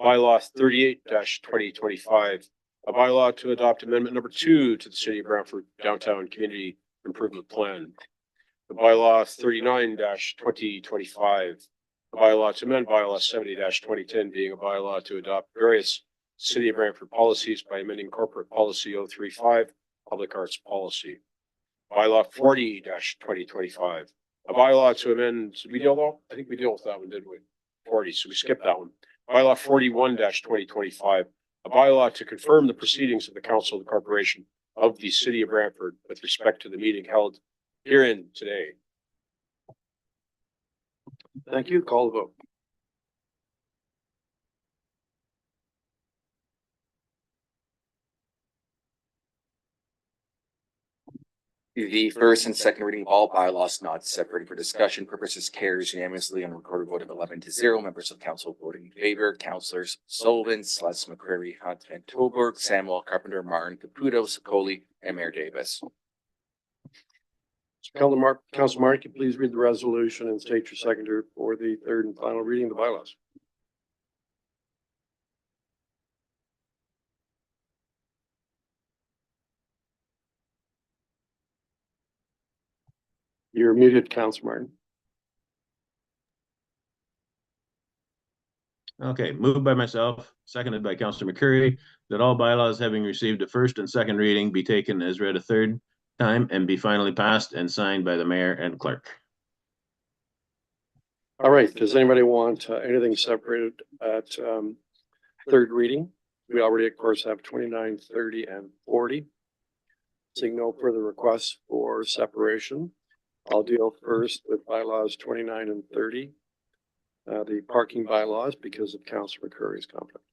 Bylaw 38-2025, a bylaw to adopt amendment number 2 to the city of Brantford Downtown Community Improvement Plan. The bylaw 39-2025, a bylaw to amend bylaw 70-2010, being a bylaw to adopt various city of Brantford policies by amending corporate policy 035, public arts policy. Bylaw 40-2025, a bylaw to amend, did we deal though? I think we dealt with that one, didn't we? 40, so we skipped that one. Bylaw 41-2025, a bylaw to confirm the proceedings of the Council of the Corporation of the City of Brantford with respect to the meeting held herein today. Thank you. Call the vote. The first and second reading of all bylaws not separated for discussion purposes carries unanimously on a recorded vote of 11-0. Members of council voting in favor: Councilors Sullivan, Sluss, McCreary, Hunt, Van Tilburg, Samuel, Carpenter, Martin, Caputo, Sicoli, and Mayor Davis. Council Martin, can you please read the resolution and state your seconder for the third and final reading of the bylaws? You're muted, Council Martin. Okay, moved by myself, seconded by Councillor McCurry, that all bylaws having received a first and second reading be taken as read a third time and be finally passed and signed by the mayor and clerk. All right, does anybody want anything separated at third reading? We already, of course, have 29, 30, and 40. Seeing no further requests for separation, I'll deal first with bylaws 29 and 30. The parking bylaws because of Councillor McCurry's conflict.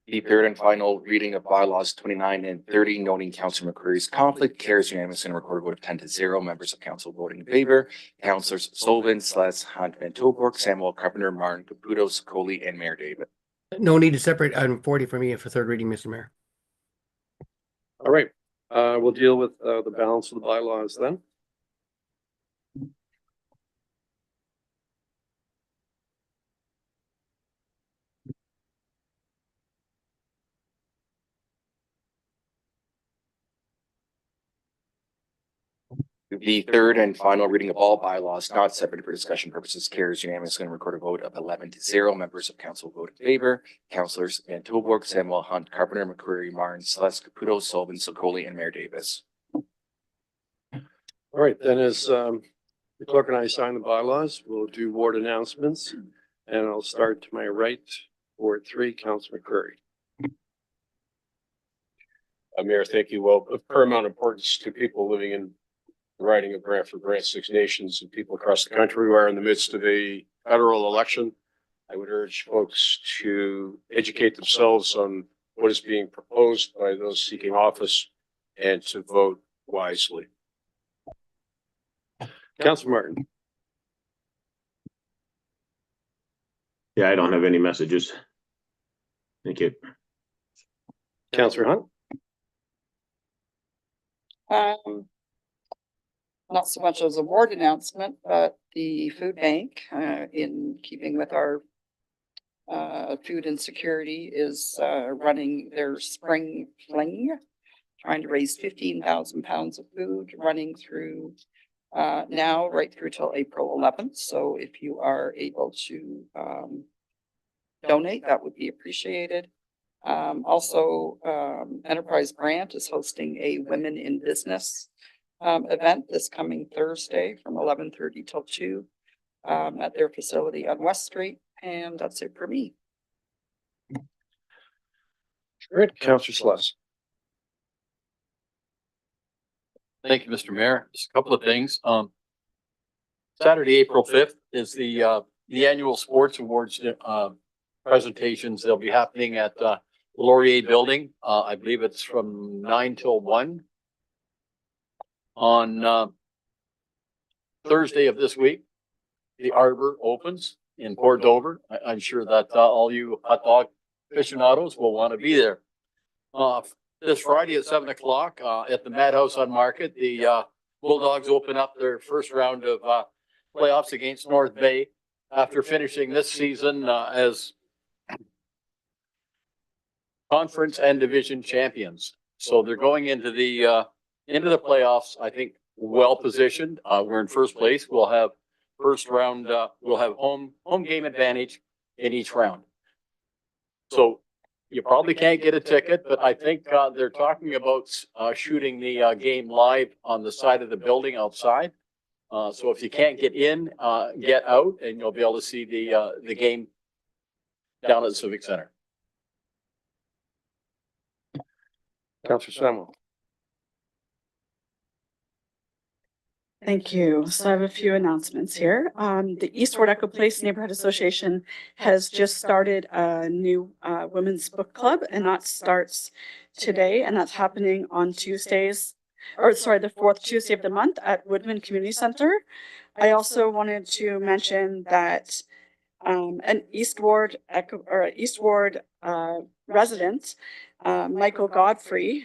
The third and final reading of bylaws 29 and 30, noting Councillor McCreary's conflict, carries unanimously and recorded vote of 10-0. Members of council voting in favor: Councillors Sullivan, Sluss, Hunt, Van Tilburg, Samuel, Carpenter, Martin, Caputo, Sicoli, and Mayor Davis. No need to separate item 40 for me for third reading, Mr. Mayor. All right, we'll deal with the balance of the bylaws then. The third and final reading of all bylaws not separated for discussion purposes carries unanimously and recorded vote of 11-0. Members of council vote in favor: Councillors Van Tilburg, Samuel, Hunt, Carpenter, McCreary, Martin, Sluss, Caputo, Sullivan, Sicoli, and Mayor Davis. All right, then as the clerk and I sign the bylaws, we'll do ward announcements, and I'll start to my right, Ward 3, Councillor McCreary. Mayor, thank you. Well, of paramount importance to people living in the riding of Brantford, Brant Six Nations, and people across the country who are in the midst of a federal election. I would urge folks to educate themselves on what is being proposed by those seeking office and to vote wisely. Councillor Martin. Yeah, I don't have any messages. Thank you. Councillor Hunt. Not so much as a ward announcement, but the food bank, in keeping with our food insecurity, is running their spring fling, trying to raise 15,000 pounds of food, running through now right through till April 11th. So if you are able to donate, that would be appreciated. Also, Enterprise Brant is hosting a Women in Business event this coming Thursday from 11:30 till 2. at their facility on West Street. And that's it for me. Great, Councillor Sluss. Thank you, Mr. Mayor. Just a couple of things. Saturday, April 5th is the annual sports awards, presentations. They'll be happening at, the Laurier Building. I believe it's from 9 till 1. On, Thursday of this week, the Arbor opens in Port Dover. I'm sure that, all you hot dog aficionados will want to be there. This Friday at 7 o'clock, at the Madhouse on Market, the, Bulldogs open up their first round of, playoffs against North Bay after finishing this season, as conference and division champions. So they're going into the playoffs, I think, well positioned. We're in first place. We'll have first round, we'll have home game advantage in each round. So you probably can't get a ticket, but I think, they're talking about, shooting the, game live on the side of the building outside. So if you can't get in, get out, and you'll be able to see the game down at the Civic Center. Councillor Samuel. Thank you. So I have a few announcements here. The Eastward Echo Place Neighborhood Association has just started a new women's book club, and that starts today, and that's happening on Tuesdays, or sorry, the fourth Tuesday of the month at Woodman Community Center. I also wanted to mention that an Eastward resident, Michael Godfrey,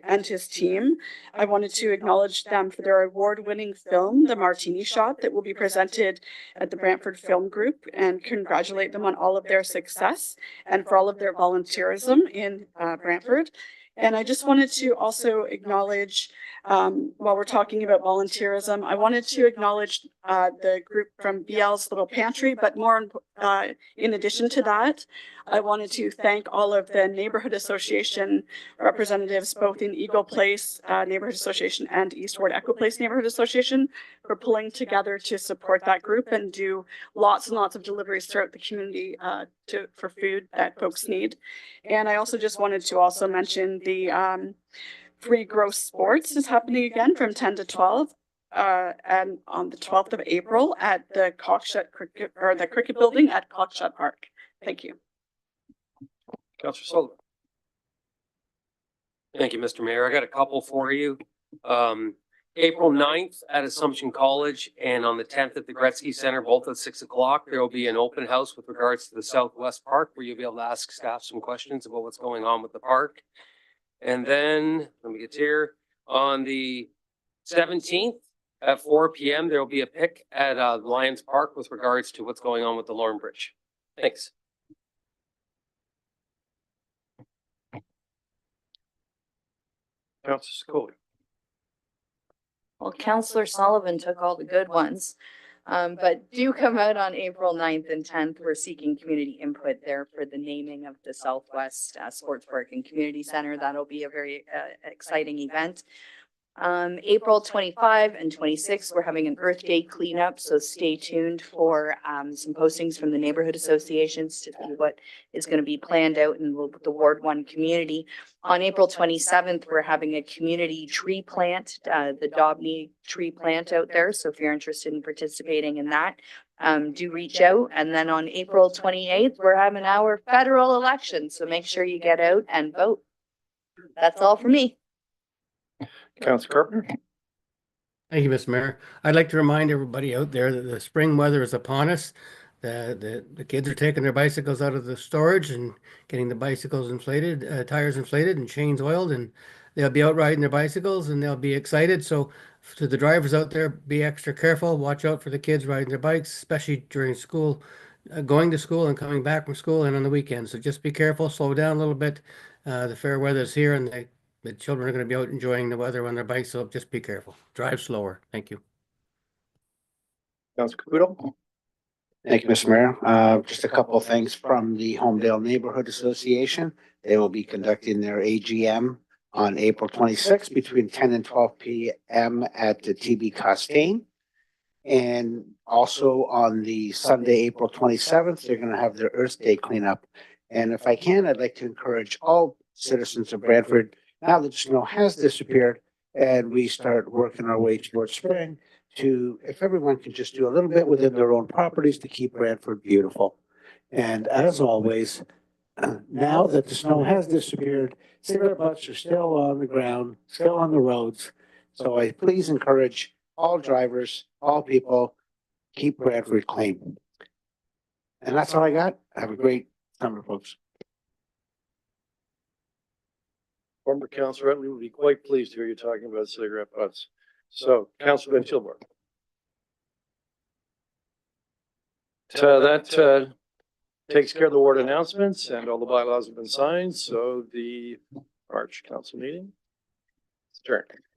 and his team. I wanted to acknowledge them for their award-winning film, The Martini Shot, that will be presented at the Brantford Film Group, and congratulate them on all of their success and for all of their volunteerism in Brantford. And I just wanted to also acknowledge, while we're talking about volunteerism, I wanted to acknowledge the group from BL's Little Pantry, but more in addition to that, I wanted to thank all of the neighborhood association representatives, both in Eagle Place Neighborhood Association and Eastward Echo Place Neighborhood Association, for pulling together to support that group and do lots and lots of deliveries throughout the community for food that folks need. And I also just wanted to also mention the Free Growth Sports is happening again from 10 to 12. And on the 12th of April at the cricket building at Cockshut Park. Thank you. Councillor Sullivan. Thank you, Mr. Mayor. I got a couple for you. April 9th at Assumption College and on the 10th at the Gretzky Center, both at 6 o'clock. There will be an open house with regards to the Southwest Park where you'll be able to ask staff some questions about what's going on with the park. And then, let me get here, on the 17th at 4 p.m., there will be a pick at Lions Park with regards to what's going on with the Lorne Bridge. Thanks. Councillor Schooley. Well, Councillor Sullivan took all the good ones. But do come out on April 9th and 10th. We're seeking community input there for the naming of the Southwest Sports Park and Community Center. That'll be a very exciting event. April 25 and 26, we're having an Earth Day cleanup, so stay tuned for some postings from the neighborhood associations to see what is going to be planned out in the Ward 1 community. On April 27th, we're having a community tree plant, the Dobney tree plant out there. So if you're interested in participating in that, do reach out. And then on April 28th, we're having our federal election. So make sure you get out and vote. That's all for me. Councillor Carpenter. Thank you, Mr. Mayor. I'd like to remind everybody out there that the spring weather is upon us. The kids are taking their bicycles out of the storage and getting the bicycles inflated, tires inflated and chains oiled, and they'll be out riding their bicycles and they'll be excited. So to the drivers out there, be extra careful. Watch out for the kids riding their bikes, especially during school, going to school and coming back from school and on the weekends. So just be careful, slow down a little bit. The fair weather is here, and the children are going to be out enjoying the weather on their bikes, so just be careful. Drive slower. Thank you. Councillor Caputo. Thank you, Mr. Mayor. Just a couple of things from the Homedale Neighborhood Association. They will be conducting their AGM on April 26th between 10 and 12 p.m. at the TB Costain. And also on the Sunday, April 27th, they're going to have their Earth Day cleanup. And if I can, I'd like to encourage all citizens of Brantford, now that snow has disappeared and we start working our way towards spring, to, if everyone can just do a little bit within their own properties to keep Brantford beautiful. And as always, now that the snow has disappeared, cigarette butts are still on the ground, still on the roads. So I please encourage all drivers, all people, keep Brantford clean. And that's all I got. Have a great summer, folks. Former Councilor Utley would be quite pleased to hear you talking about cigarette butts. So, Councilor Van Tilburg. That takes care of the ward announcements, and all the bylaws have been signed, so the March council meeting is adjourned.